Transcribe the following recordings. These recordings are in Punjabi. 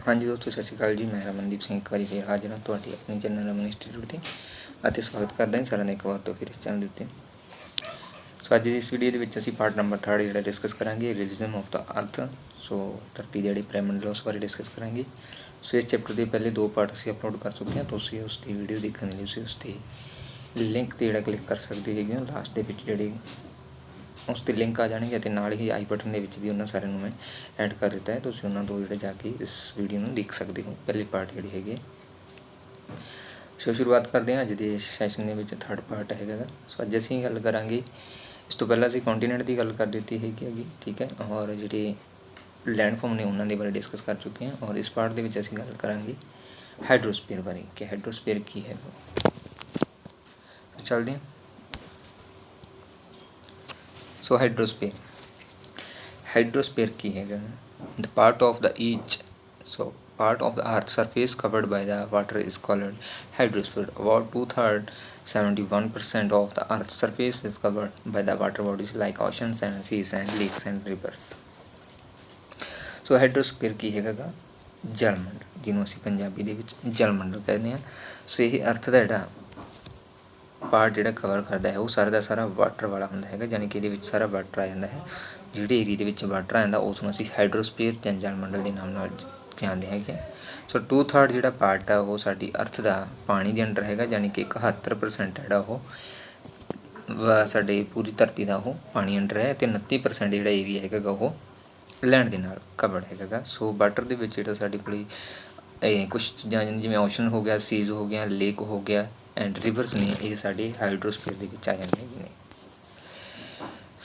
हाँ जी दोस्तों, सत श्री अकाल जी। मैं रमनदीप सिंह एक बार फिर हाजिर हाँ ਤੁਹਾਡੀ अपनी चैनल रमन इंस्टीट्यूट ਤੇ ਅਤੇ ਸਵਾਗਤ ਕਰਦਾ ਹਾਂ ਸਾਰਿਆਂ ਦਾ ਇੱਕ ਵਾਰ ਤੋਂ ਫਿਰ ਇਸ ਚੈਨਲ ਦੇ ਉੱਤੇ। ਸੋ ਅੱਜ ਦੀ ਇਸ ਵੀਡੀਓ ਦੇ ਵਿੱਚ ਅਸੀਂ ਪਾਰਟ ਨੰਬਰ 3 ਜਿਹੜਾ ਡਿਸਕਸ ਕਰਾਂਗੇ, ਰਿਲਿਜਨ ਆਫ ਦਾ ਅਰਥ। ਸੋ ਧਰਤੀ ਦੇ ਜਿਹੜੇ ਬ੍ਰਹਿਮੰਡ ਉਸ ਬਾਰੇ ਡਿਸਕਸ ਕਰਾਂਗੇ। ਸੋ ਇਸ ਚੈਪਟਰ ਦੇ ਪਹਿਲੇ 2 ਪਾਰਟ ਅਸੀਂ ਅਪਲੋਡ ਕਰ ਚੁੱਕੇ ਹਾਂ। ਤੁਸੀਂ ਉਸ ਦੀ ਵੀਡੀਓ ਦੇਖਣ ਲਈ ਤੁਸੀਂ ਉਸ 'ਤੇ ਲਿੰਕ 'ਤੇ ਜਿਹੜਾ ਕਲਿੱਕ ਕਰ ਸਕਦੇ ਹੈਗੇ ਹੋ। ਲਾਸਟ ਦੇ ਵਿੱਚ ਜਿਹੜੇ ਉਸ 'ਤੇ ਲਿੰਕ ਆ ਜਾਣਗੇ ਅਤੇ ਨਾਲ ਹੀ ਆਈ ਬਟਨ ਦੇ ਵਿੱਚ ਵੀ ਉਹਨਾਂ ਸਾਰਿਆਂ ਨੂੰ ਮੈਂ ਐਡ ਕਰ ਦਿੱਤਾ ਹੈ। ਤੁਸੀਂ ਉਹਨਾਂ ਤੋਂ ਜਿਹੜੇ ਜਾ ਕੇ ਇਸ ਵੀਡੀਓ ਨੂੰ ਦੇਖ ਸਕਦੇ ਹੋ, ਪਹਿਲੀ ਪਾਰਟ ਜਿਹੜੀ ਹੈਗੀ। ਸੋ ਸ਼ੁਰੂਆਤ ਕਰਦੇ ਹਾਂ ਅੱਜ ਦੇ ਸੈਸ਼ਨ ਦੇ ਵਿੱਚ। 3rd ਪਾਰਟ ਹੈਗਾ। ਸੋ ਅੱਜ ਅਸੀਂ ਗੱਲ ਕਰਾਂਗੇ, ਇਸ ਤੋਂ ਪਹਿਲਾਂ ਅਸੀਂ ਕੰਟੀਨੈਂਟ ਦੀ ਗੱਲ ਕਰ ਦਿੱਤੀ ਹੈਗੀ, ਠੀਕ ਹੈ, ਔਰ ਜਿਹੜੇ ਲੈਂਡਫਾਰਮ ਨੇ ਉਹਨਾਂ ਦੇ ਬਾਰੇ ਡਿਸਕਸ ਕਰ ਚੁੱਕੇ ਹਾਂ। ਔਰ ਇਸ ਪਾਰਟ ਦੇ ਵਿੱਚ ਅਸੀਂ ਗੱਲ ਕਰਾਂਗੇ ਹਾਈਡਰੋਸਫੀਅਰ ਬਾਰੇ ਕਿ ਹਾਈਡਰੋਸਫੀਅਰ ਕੀ ਹੈ। ਚੱਲਦੇ ਹਾਂ। ਸੋ ਹਾਈਡਰੋਸਫੀਅਰ ਕੀ ਹੈਗਾ? The part of the each part of the earth surface covered by the water is called hydrosphere. About 2/3 71% of the earth's surface is covered by the water bodies like oceans and seas and lakes and rivers. So hydrosphere ਕੀ ਹੈਗਾ? ਜਲ ਮੰਡਲ, ਜਿਹਨੂੰ ਅਸੀਂ ਪੰਜਾਬੀ ਦੇ ਵਿੱਚ ਜਲ ਮੰਡਲ ਕਹਿੰਦੇ ਹਾਂ। ਸੋ ਇਹ ਅਰਥ ਦਾ ਜਿਹੜਾ ਪਾਰਟ ਜਿਹੜਾ ਕਵਰ ਕਰਦਾ ਹੈ ਉਹ ਸਾਰਾ ਦਾ ਸਾਰਾ ਵਾਟਰ ਵਾਲਾ ਹੁੰਦਾ ਹੈਗਾ, ਯਾਨੀ ਕਿ ਇਹਦੇ ਵਿੱਚ ਸਾਰਾ ਵਾਟਰ ਆ ਜਾਂਦਾ ਹੈ। ਜਿਹੜੇ ਏਰੀਏ ਦੇ ਵਿੱਚ ਵਾਟਰ ਆ ਜਾਂਦਾ ਉਸ ਨੂੰ ਅਸੀਂ ਹਾਈਡਰੋਸਫੀਅਰ ਜਾਂ ਜਲ ਮੰਡਲ ਦੇ ਨਾਮ ਨਾਲ ਜਾਣਦੇ ਹੈਗੇ। ਸੋ 2/3 ਜਿਹੜਾ ਪਾਰਟ ਆ ਉਹ ਸਾਡੀ ਅਰਥ ਦਾ ਪਾਣੀ ਦੇ ਅੰਡਰ ਹੈਗਾ, ਯਾਨੀ ਕਿ 71% ਜਿਹੜਾ ਉਹ ਸਾਡੇ ਪੂਰੀ ਧਰਤੀ ਦਾ ਉਹ ਪਾਣੀ ਅੰਡਰ ਹੈ, ਅਤੇ 29% ਜਿਹੜਾ ਏਰੀਆ ਹੈਗਾ ਉਹ ਲੈਂਡ ਦੇ ਨਾਲ ਕਵਰਡ ਹੈਗਾ। ਸੋ ਵਾਟਰ ਦੇ ਵਿੱਚ ਜਿਹੜਾ ਸਾਡੇ ਕੋਲ ਕੁਛ ਚੀਜ਼ਾਂ ਜਿਵੇਂ ਓਸ਼ਨ ਹੋ ਗਿਆ, ਸੀਜ਼ ਹੋ ਗਿਆ, ਲੇਕ ਹੋ ਗਿਆ ਐਂਡ ਰਿਵਰਸ ਨੇ, ਇਹ ਸਾਡੇ ਹਾਈਡਰੋਸਫੀਅਰ ਦੇ ਵਿੱਚ ਆ ਜਾਂਦੇ ਹੈਗੇ ਨੇ।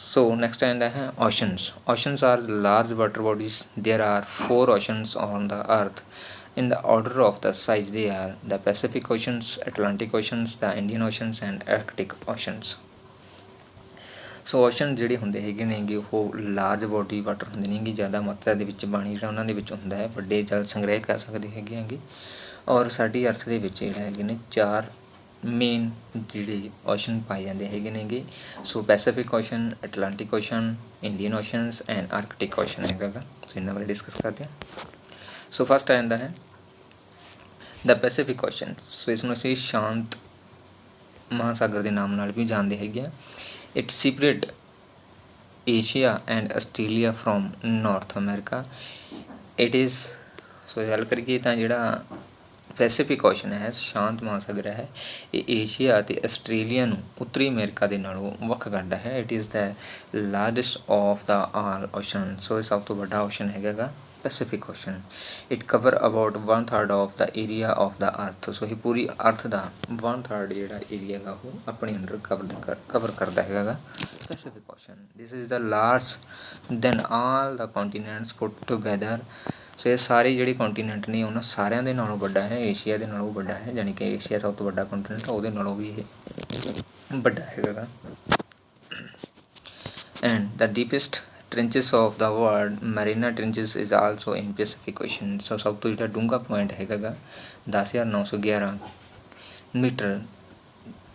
So next ਆਉਂਦਾ ਹੈ oceans. Oceans are large water bodies. There are 4 oceans on the earth. In the order of the size they are the Pacific Oceans, Atlantic Oceans, the Indian Oceans and Arctic Oceans. So ocean ਜਿਹੜੇ ਹੁੰਦੇ ਹੈਗੇ ਨੇਗੇ ਉਹ ਲਾਰਜ ਬੋਡੀ ਵਾਟਰ ਹੁੰਦੇ ਨੇਗੇ, ਜ਼ਿਆਦਾ ਮਾਤਰਾ ਦੇ ਵਿੱਚ ਪਾਣੀ ਜਿਹੜਾ ਉਹਨਾਂ ਦੇ ਵਿੱਚ ਹੁੰਦਾ ਹੈ, ਵੱਡੇ ਜਲ ਸੰਗ੍ਰਹਿ ਕਰ ਸਕਦੇ ਹੈਗੇ। ਔਰ ਸਾਡੀ ਅਰਥ ਦੇ ਵਿੱਚ ਜਿਹੜਾ ਹੈਗੇ ਨੇ 4 ਮੇਨ ਜਿਹੜੇ ਓਸ਼ਨ ਪਾਏ ਜਾਂਦੇ ਹੈਗੇ ਨੇਗੇ। So Pacific Ocean, Atlantic Ocean, Indian Oceans and Arctic Ocean ਹੈਗਾ। ਸੋ ਇਹਨਾਂ ਬਾਰੇ ਡਿਸਕਸ ਕਰਦੇ ਹਾਂ। ਸੋ ਫਸਟ ਆ ਜਾਂਦਾ ਹੈ ਦਾ ਪੈਸੀਫਿਕ ਓਸ਼ਨ। ਸੋ ਇਸ ਨੂੰ ਅਸੀਂ ਸ਼ਾਂਤ ਮਹਾਸਾਗਰ ਦੇ ਨਾਮ ਨਾਲ ਵੀ ਜਾਣਦੇ ਹੈਗੇ ਆ। It separate Asia and Australia from North America. It is, so ਗੱਲ ਕਰੀਏ ਤਾਂ ਜਿਹੜਾ ਪੈਸੀਫਿਕ ਓਸ਼ਨ ਹੈ, ਸ਼ਾਂਤ ਮਹਾਸਾਗਰ ਹੈ, ਇਹ ਏਸ਼ੀਆ ਅਤੇ ਆਸਟ੍ਰੇਲੀਆ ਨੂੰ ਉੱਤਰੀ ਅਮਰੀਕਾ ਦੇ ਨਾਲੋਂ ਵੱਖ ਕਰਦਾ ਹੈ। It is the largest of the all ocean. So ਇਹ ਸਭ ਤੋਂ ਵੱਡਾ ਓਸ਼ਨ ਹੈਗਾ Pacific Ocean. It cover about 1/3 of the area of the earth. So ਇਹ ਪੂਰੀ ਅਰਥ ਦਾ 1/3 ਜਿਹੜਾ ਏਰੀਆ ਹੈਗਾ ਉਹ ਆਪਣੇ ਅੰਡਰ ਕਵਰ ਕਰਦਾ ਹੈਗਾ Pacific Ocean. This is the large than all the continents put together. So ਇਹ ਸਾਰੇ ਜਿਹੜੇ ਕੰਟੀਨੈਂਟ ਨੇ ਉਹਨਾਂ ਸਾਰਿਆਂ ਦੇ ਨਾਲੋਂ ਵੱਡਾ ਹੈ, ਏਸ਼ੀਆ ਦੇ ਨਾਲੋਂ ਵੱਡਾ ਹੈ, ਯਾਨੀ ਕਿ ਏਸ਼ੀਆ ਸਭ ਤੋਂ ਵੱਡਾ ਕੰਟੀਨੈਂਟ, ਉਹਦੇ ਨਾਲੋਂ ਵੀ ਇਹ ਵੱਡਾ ਹੈਗਾ। And the deepest trenches of the world Mariana trenches is also in Pacific Ocean. So ਸਭ ਤੋਂ ਜਿਹੜਾ ਡੂੰਘਾ ਪੁਆਇੰਟ ਹੈਗਾ 10,911 ਮੀਟਰ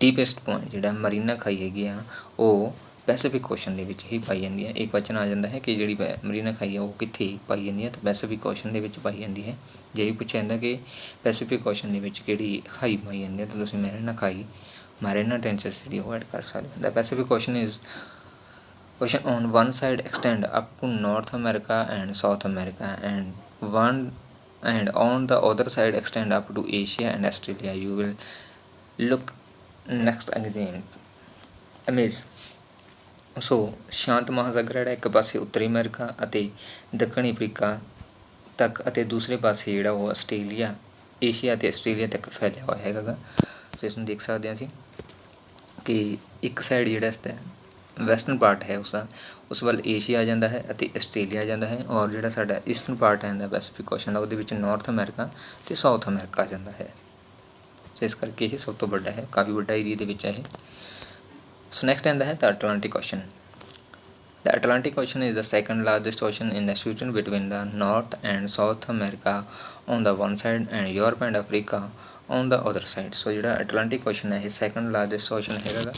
ਡੀਪੈਸਟ ਪੁਆਇੰਟ ਜਿਹੜਾ ਮਰੀਨਾ ਖਾਈ ਹੈਗੀ ਆ ਉਹ ਪੈਸੀਫਿਕ ਓਸ਼ਨ ਦੇ ਵਿੱਚ ਹੀ ਪਾਈ ਜਾਂਦੀ ਹੈ। ਇੱਕ ਕੁਐਸਚਨ ਆ ਜਾਂਦਾ ਹੈ ਕਿ ਜਿਹੜੀ ਮਰੀਨਾ ਖਾਈ ਹੈ ਉਹ ਕਿੱਥੇ ਪਾਈ ਜਾਂਦੀ ਹੈ, ਤਾਂ ਪੈਸੀਫਿਕ ਓਸ਼ਨ ਦੇ ਵਿੱਚ ਪਾਈ ਜਾਂਦੀ ਹੈ। ਜੇ ਵੀ ਪੁੱਛਿਆ ਜਾਂਦਾ ਕਿ ਪੈਸੀਫਿਕ ਓਸ਼ਨ ਦੇ ਵਿੱਚ ਕਿਹੜੀ ਖਾਈ ਪਾਈ ਜਾਂਦੀ ਹੈ, ਤਾਂ ਤੁਸੀਂ ਮੈਰੀਨਾ ਟ੍ਰੈਂਚਿਸ ਜਿਹੜੀ ਉਹ ਐਡ ਕਰ ਸਕਦੇ ਹੋ। The Pacific Ocean is ocean on one side extend up to North America and South America and on the other side extend up to Asia and Australia. You will look next again image. ਸੋ ਸ਼ਾਂਤ ਮਹਾਸਾਗਰ ਜਿਹੜਾ ਇੱਕ ਪਾਸੇ ਉੱਤਰੀ ਅਮਰੀਕਾ ਅਤੇ ਦੱਖਣੀ ਅਫਰੀਕਾ ਤੱਕ ਅਤੇ ਦੂਸਰੇ ਪਾਸੇ ਜਿਹੜਾ ਉਹ ਆਸਟ੍ਰੇਲੀਆ, ਏਸ਼ੀਆ ਅਤੇ ਆਸਟ੍ਰੇਲੀਆ ਤੱਕ ਫੈਲਿਆ ਹੋਇਆ ਹੈਗਾ। ਸੋ ਇਸ ਨੂੰ ਦੇਖ ਸਕਦੇ ਹਾਂ ਅਸੀਂ ਕਿ ਇੱਕ ਸਾਈਡ ਜਿਹੜਾ ਇਸ ਦਾ ਵੈਸਟਰਨ ਪਾਰਟ ਹੈ ਉਸ ਵੱਲ ਏਸ਼ੀਆ ਆ ਜਾਂਦਾ ਹੈ ਅਤੇ ਆਸਟ੍ਰੇਲੀਆ ਆ ਜਾਂਦਾ ਹੈ, ਔਰ ਜਿਹੜਾ ਸਾਡਾ ਈਸਟਰਨ ਪਾਰਟ ਆ ਜਾਂਦਾ ਪੈਸੀਫਿਕ ਓਸ਼ਨ ਦਾ, ਉਹਦੇ ਵਿੱਚ ਨਾਰਥ ਅਮਰੀਕਾ ਅਤੇ ਸਾਊਥ ਅਮਰੀਕਾ ਆ ਜਾਂਦਾ ਹੈ। ਸੋ ਇਸ ਕਰਕੇ ਇਹ ਸਭ ਤੋਂ ਵੱਡਾ ਹੈ, ਕਾਫੀ ਵੱਡਾ ਏਰੀਆ ਦੇ ਵਿੱਚ ਹੈ ਇਹ। So next ਆਉਂਦਾ ਹੈ the Atlantic Ocean. The Atlantic Ocean is the second largest ocean in the situation between the North and South America on the one side and Europe and Africa on the other side. So ਜਿਹੜਾ Atlantic Ocean ਹੈ ਇਹ second largest ocean ਹੈਗਾ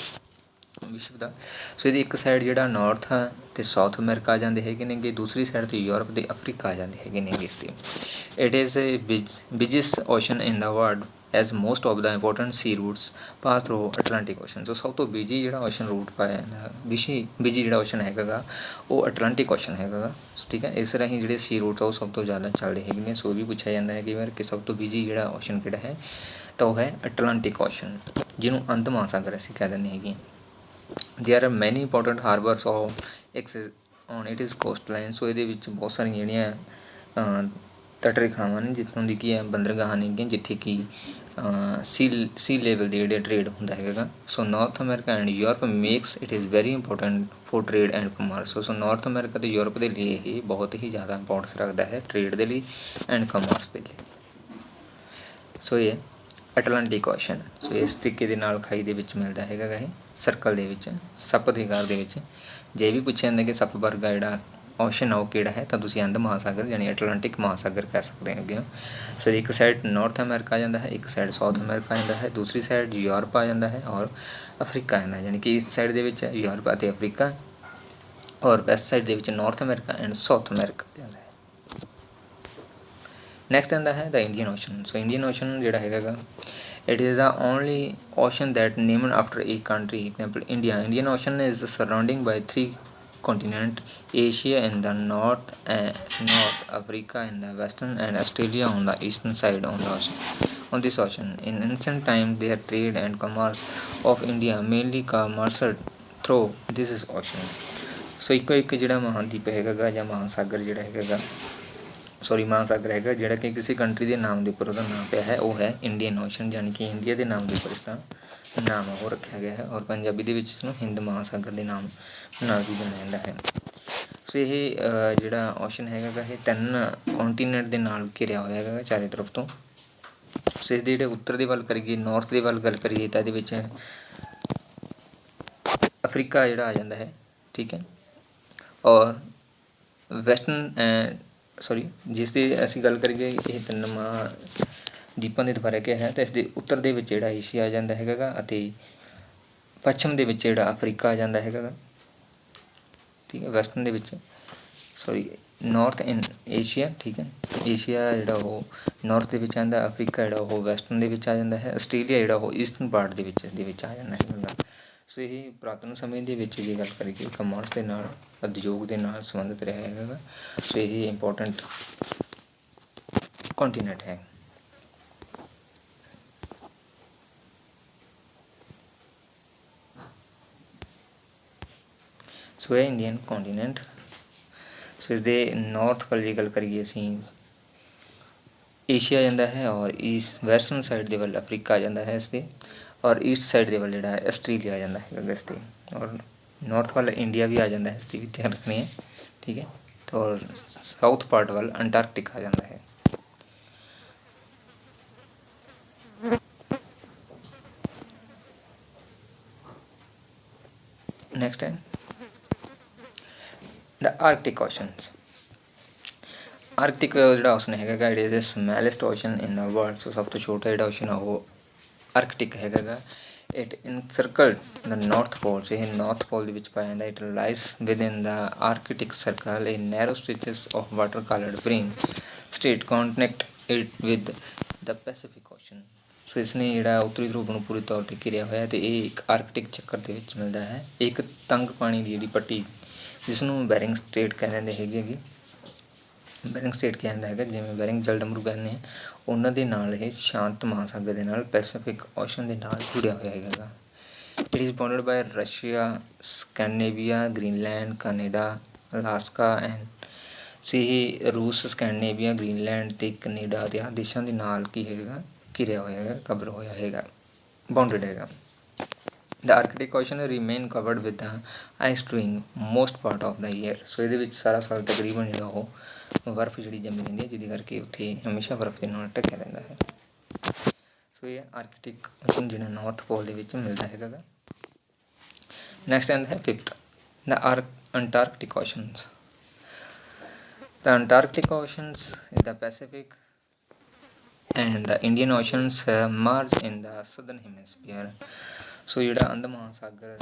ਵਿਸ਼ਵ ਦਾ। ਸੋ ਇਹਦੀ ਇੱਕ ਸਾਈਡ ਜਿਹੜਾ ਨਾਰਥ ਅਤੇ ਸਾਊਥ ਅਮਰੀਕਾ ਆ ਜਾਂਦੇ ਹੈਗੇ ਨੇਗੇ, ਦੂਸਰੀ ਸਾਈਡ 'ਤੇ ਯੂਰਪ ਅਤੇ ਅਫਰੀਕਾ ਆ ਜਾਂਦੇ ਹੈਗੇ ਨੇਗੇ। ਇਸ ਦੀ It is a busiest ocean in the world as most of the important sea routes pass through Atlantic Ocean। ਸੋ ਸਭ ਤੋਂ ਬਿਜੀ ਜਿਹੜਾ ਓਸ਼ਨ ਰੂਟ ਪਾਇਆ ਜਾਂਦਾ ਬਿਜੀ ਜਿਹੜਾ ਓਸ਼ਨ ਹੈਗਾ ਗਾ ਉਹ ਅਟਲਾਂਟਿਕ ਓਸ਼ਨ ਹੈਗਾ ਗਾ। ਠੀਕ ਹੈ, ਇਸ ਰਾਹੀਂ ਜਿਹੜੇ ਸੀ ਰੂਟ ਆ ਉਹ ਸਭ ਤੋਂ ਜ਼ਿਆਦਾ ਚੱਲਦੇ ਹੈਗੇ ਨੇ। ਸੋ ਵੀ ਪੁੱਛਿਆ ਜਾਂਦਾ ਹੈ ਕਈ ਵਾਰ ਕਿ ਸਭ ਤੋਂ ਬਿਜੀ ਜਿਹੜਾ ਓਸ਼ਨ ਕਿਹੜਾ ਹੈ, ਤਾਂ ਉਹ ਹੈ ਅਟਲਾਂਟਿਕ ਓਸ਼ਨ, ਜਿਹਨੂੰ ਅੰਧ ਮਹਾਸਾਗਰ ਅਸੀਂ ਕਹਿ ਦਿੰਦੇ ਹੈਗੇ। There are many important harbours of access on it is coast line. So ਇਹਦੇ ਵਿੱਚ ਬਹੁਤ ਸਾਰੀਆਂ ਜਿਹੜੀਆਂ ਤਟ ਰੇਖਾਵਾਂ ਨੇ ਜਿੱਥੋਂ ਦੀ ਕੀ ਹੈ ਬੰਦਰਗਾਹਾਂ ਨੇਗੀਆਂ ਜਿੱਥੇ ਕਿ ਸੀ ਲੈਵਲ ਦੇ ਜਿਹੜੇ ਟਰੇਡ ਹੁੰਦਾ ਹੈਗਾ। So North America and Europe makes it is very important for trade and commerce. So North America ਅਤੇ ਯੂਰਪ ਦੇ ਲਈ ਇਹ ਬਹੁਤ ਹੀ ਜ਼ਿਆਦਾ ਇੰਪੋਰਟੈਂਸ ਰੱਖਦਾ ਹੈ ਟਰੇਡ ਦੇ ਲਈ ਐਂਡ ਕਮਰਸ ਦੇ ਲਈ। ਸੋ ਇਹ ਅਟਲਾਂਟਿਕ ਓਸ਼ਨ। ਸੋ ਇਸ ਤਰੀਕੇ ਦੇ ਨਾਲ ਖਾਈ ਦੇ ਵਿੱਚ ਮਿਲਦਾ ਹੈਗਾ ਇਹ ਸਰਕਲ ਦੇ ਵਿੱਚ ਸੱਪ ਦੇ ਆਕਾਰ ਦੇ ਵਿੱਚ। ਜੇ ਵੀ ਪੁੱਛਿਆ ਜਾਂਦਾ ਕਿ ਸੱਪ ਵਰਗਾ ਜਿਹੜਾ ਓਸ਼ਨ ਆ ਉਹ ਕਿਹੜਾ ਹੈ, ਤਾਂ ਤੁਸੀਂ ਅੰਧ ਮਹਾਸਾਗਰ ਯਾਨੀ ਅਟਲਾਂਟਿਕ ਮਹਾਸਾਗਰ ਕਹਿ ਸਕਦੇ ਹੈਗੇ ਹੋ। ਸੋ ਇੱਕ ਸਾਈਡ ਨਾਰਥ ਅਮਰੀਕਾ ਆ ਜਾਂਦਾ ਹੈ, ਇੱਕ ਸਾਈਡ ਸਾਊਥ ਅਮਰੀਕਾ ਆ ਜਾਂਦਾ ਹੈ, ਦੂਸਰੀ ਸਾਈਡ ਯੂਰਪ ਆ ਜਾਂਦਾ ਹੈ ਔਰ ਅਫਰੀਕਾ ਆ ਜਾਂਦਾ ਹੈ। ਯਾਨੀ ਕਿ ਇਸ ਸਾਈਡ ਦੇ ਵਿੱਚ ਯੂਰਪ ਅਤੇ ਅਫਰੀਕਾ ਔਰ ਵੈਸਟ ਸਾਈਡ ਦੇ ਵਿੱਚ north America and south America ਜਾਂਦਾ ਹੈ। ਨੈਕਸਟ ਆਉਂਦਾ ਹੈ ਦਾ ਇੰਡੀਅਨ ਓਸ਼ਨ। ਸੋ ਇੰਡੀਅਨ ਓਸ਼ਨ ਜਿਹੜਾ ਹੈਗਾ ਗਾ it is the only ocean that named after a country. Example India. Indian Ocean is surrounding by 3 continents: Asia in the north, Africa in the western, and Australia on the eastern side on this ocean. In ancient times, their trade and commerce of India mainly commerced through this ocean. ਸੋ ਇੱਕ ਜਿਹੜਾ ਮਹਾਂਦੀਪ ਹੈਗਾ ਗਾ ਜਾਂ ਮਹਾਸਾਗਰ ਜਿਹੜਾ ਹੈਗਾ ਗਾ ਮਹਾਸਾਗਰ ਹੈਗਾ ਜਿਹੜਾ ਕਿ ਕਿਸੇ ਕੰਟਰੀ ਦੇ ਨਾਮ ਦੇ ਉੱਪਰ ਉਹਦਾ ਨਾਮ ਪਿਆ ਹੈ, ਉਹ ਹੈ ਇੰਡੀਅਨ ਓਸ਼ਨ। ਯਾਨੀ ਕਿ ਇੰਡੀਆ ਦੇ ਨਾਮ ਦੇ ਉੱਪਰ ਇਸਦਾ ਨਾਮ ਉਹ ਰੱਖਿਆ ਗਿਆ ਹੈ ਔਰ ਪੰਜਾਬੀ ਦੇ ਵਿੱਚ ਇਸਨੂੰ ਹਿੰਦ ਮਹਾਸਾਗਰ ਦੇ ਨਾਮ ਨਾਲ ਵੀ ਜਾਣਿਆ ਜਾਂਦਾ ਹੈ। ਸੋ ਇਹ ਜਿਹੜਾ ਓਸ਼ਨ ਹੈਗਾ ਗਾ ਇਹ 3 ਕੌਂਟੀਨੈਂਟ ਦੇ ਨਾਲ ਘਿਰਿਆ ਹੋਇਆ ਹੈਗਾ ਚਾਰੇ ਤਰਫ ਤੋਂ। ਸੋ ਇਸ ਦੇ ਜਿਹੜੇ ਉੱਤਰ ਦੀ ਵੱਲ ਕਰੀਏ, ਨਾਰਥ ਦੀ ਵੱਲ ਗੱਲ ਕਰੀਏ ਤਾਂ ਇਹਦੇ ਵਿੱਚ ਅਫਰੀਕਾ ਜਿਹੜਾ ਆ ਜਾਂਦਾ ਹੈ। ਠੀਕ ਹੈ, ਔਰ ਵੈਸਟਰਨ ਜਿਸ ਦੀ ਅਸੀਂ ਗੱਲ ਕਰੀਏ ਇਹ 3 ਮਹਾਂਦੀਪਾਂ ਦੇ ਦੁਆਰਾ ਕਿਹਾ ਹੈ, ਤਾਂ ਇਸ ਦੇ ਉੱਤਰ ਦੇ ਵਿੱਚ ਜਿਹੜਾ ਏਸ਼ੀਆ ਆ ਜਾਂਦਾ ਹੈਗਾ ਗਾ ਅਤੇ ਪੱਛਮ ਦੇ ਵਿੱਚ ਜਿਹੜਾ ਅਫਰੀਕਾ ਆ ਜਾਂਦਾ ਹੈਗਾ ਗਾ। ਠੀਕ ਹੈ, ਵੈਸਟਰਨ ਦੇ ਵਿੱਚ ਨਾਰਥ ਇਨ ਏਸ਼ੀਆ। ਠੀਕ ਹੈ, ਏਸ਼ੀਆ ਜਿਹੜਾ ਉਹ ਨਾਰਥ ਦੇ ਵਿੱਚ ਆਉਂਦਾ, ਅਫਰੀਕਾ ਜਿਹੜਾ ਉਹ ਵੈਸਟਰਨ ਦੇ ਵਿੱਚ ਆ ਜਾਂਦਾ ਹੈ, ਆਸਟ੍ਰੇਲੀਆ ਜਿਹੜਾ ਉਹ ਈਸਟਰਨ ਪਾਰਟ ਦੇ ਵਿੱਚ ਆ ਜਾਂਦਾ ਹੈਗਾ। ਸੋ ਇਹ ਪੁਰਾਤਨ ਸਮੇਂ ਦੇ ਵਿੱਚ ਜੇ ਗੱਲ ਕਰੀਏ ਕਮਰਸ ਦੇ ਨਾਲ ਉਦਯੋਗ ਦੇ ਨਾਲ ਸੰਬੰਧਿਤ ਰਿਹਾ ਹੈਗਾ। ਸੋ ਇਹ ਇੰਪੋਰਟੈਂਟ ਕੰਟੀਨੈਂਟ ਹੈ। ਸੋ ਇਹ ਇੰਡੀਅਨ ਕੰਟੀਨੈਂਟ। ਸੋ ਇਸਦੇ ਨਾਰਥ ਵੱਲ ਜੇ ਗੱਲ ਕਰੀਏ ਅਸੀਂ ਏਸ਼ੀਆ ਆ ਜਾਂਦਾ ਹੈ ਔਰ ਵੈਸਟਰਨ ਸਾਈਡ ਦੇ ਵੱਲ ਅਫਰੀਕਾ ਆ ਜਾਂਦਾ ਹੈ ਇਸਦੇ, ਔਰ ਈਸਟ ਸਾਈਡ ਦੇ ਵੱਲ ਜਿਹੜਾ ਹੈ ਆਸਟ੍ਰੇਲੀਆ ਆ ਜਾਂਦਾ ਹੈਗਾ ਇਸ 'ਤੇ, ਔਰ ਨਾਰਥ ਵੱਲ ਇੰਡੀਆ ਵੀ ਆ ਜਾਂਦਾ ਹੈ, ਇਸਦੀ ਵੀ ਧਿਆਨ ਰੱਖਣੀ ਹੈ। ਠੀਕ ਹੈ, ਔਰ ਸਾਊਥ ਪਾਰਟ ਵੱਲ ਅੰਟਾਰਕਟਿਕ ਆ ਜਾਂਦਾ ਹੈ। ਨੈਕਸਟ ਹੈ ਦਾ ਆਰਕਟਿਕ ਓਸ਼ਨਸ। ਆਰਕਟਿਕ ਜਿਹੜਾ ਓਸ਼ਨ ਹੈਗਾ ਗਾ it is the smallest ocean in the world. So ਸਭ ਤੋਂ ਛੋਟਾ ਜਿਹੜਾ ਓਸ਼ਨ ਆ ਉਹ ਆਰਕਟਿਕ ਹੈਗਾ ਗਾ। It encircled the North Pole. ਇਹ ਨਾਰਥ ਪੋਲ ਦੇ ਵਿੱਚ ਪਾਇਆ ਜਾਂਦਾ। It lies within the Arctic circle a narrow stretches of water called from strait connect it with the Pacific Ocean. So ਇਸ ਨੇ ਜਿਹੜਾ ਉੱਤਰੀ ਧਰੁਵ ਨੂੰ ਪੂਰੀ ਤੌਰ 'ਤੇ ਘਿਰਿਆ ਹੋਇਆ ਅਤੇ ਇਹ ਇੱਕ ਆਰਕਟਿਕ ਚੱਕਰ ਦੇ ਵਿੱਚ ਮਿਲਦਾ ਹੈ। ਇੱਕ ਤੰਗ ਪਾਣੀ ਦੀ ਜਿਹੜੀ ਪੱਟੀ ਜਿਸ ਨੂੰ ਬੈਰਿੰਗ ਸਟ੍ਰੇਟ ਕਹਿ ਦਿੰਦੇ ਹੈਗੇ ਬੈਰਿੰਗ ਸਟ੍ਰੇਟ ਕਿਹਾ ਜਾਂਦਾ ਹੈਗਾ, ਜਿਵੇਂ ਬੈਰਿੰਗ ਜਲ ਡਮਰੂ ਕਹਿੰਦੇ ਆ, ਉਹਨਾਂ ਦੇ ਨਾਲ ਇਹ ਸ਼ਾਂਤ ਮਹਾਸਾਗਰ ਦੇ ਨਾਲ ਪੈਸੀਫਿਕ ਓਸ਼ਨ ਦੇ ਨਾਲ ਜੁੜਿਆ ਹੋਇਆ ਹੈਗਾ। It is bounded by Russia, Scandinavia, Greenland, Canada, Alaska and so ਇਹ ਰੂਸ, ਸਕੈਂਡੀਨੇਵੀਆ, ਗ੍ਰੀਨਲੈਂਡ ਅਤੇ ਕੈਨੇਡਾ ਅਤੇ ਆਹ ਦੇਸ਼ਾਂ ਦੇ ਨਾਲ ਕੀ ਹੈਗਾ ਘਿਰਿਆ ਹੋਇਆ ਹੈਗਾ, ਕਵਰ ਹੋਇਆ ਹੈਗਾ, ਬਾਉਂਡਡ ਹੈਗਾ। The Arctic Ocean remain covered with the ice during most part of the year. ਸੋ ਇਹਦੇ ਵਿੱਚ ਸਾਰਾ ਸਾਲ ਤਕਰੀਬਨ ਜਿਹੜਾ ਉਹ ਬਰਫ਼ ਜਿਹੜੀ ਜੰਮੀ ਰਹਿੰਦੀ ਹੈ, ਜਿਹਦੇ ਕਰਕੇ ਉੱਥੇ ਹਮੇਸ਼ਾ ਬਰਫ਼ ਦੇ ਨਾਲ ਢਕਿਆ ਰਹਿੰਦਾ ਹੈ। ਸੋ ਇਹ ਆਰਕਟਿਕ ਓਸ਼ਨ ਜਿਹੜਾ ਨਾਰਥ ਪੋਲ ਦੇ ਵਿੱਚ ਮਿਲਦਾ ਹੈਗਾ ਗਾ। ਨੈਕਸਟ ਆਉਂਦਾ ਹੈ 5th the Antarctic oceans. The Antarctic Oceans is the Pacific and the Indian Oceans merge in the southern hemisphere. ਸੋ ਜਿਹੜਾ ਅੰਧ ਮਹਾਸਾਗਰ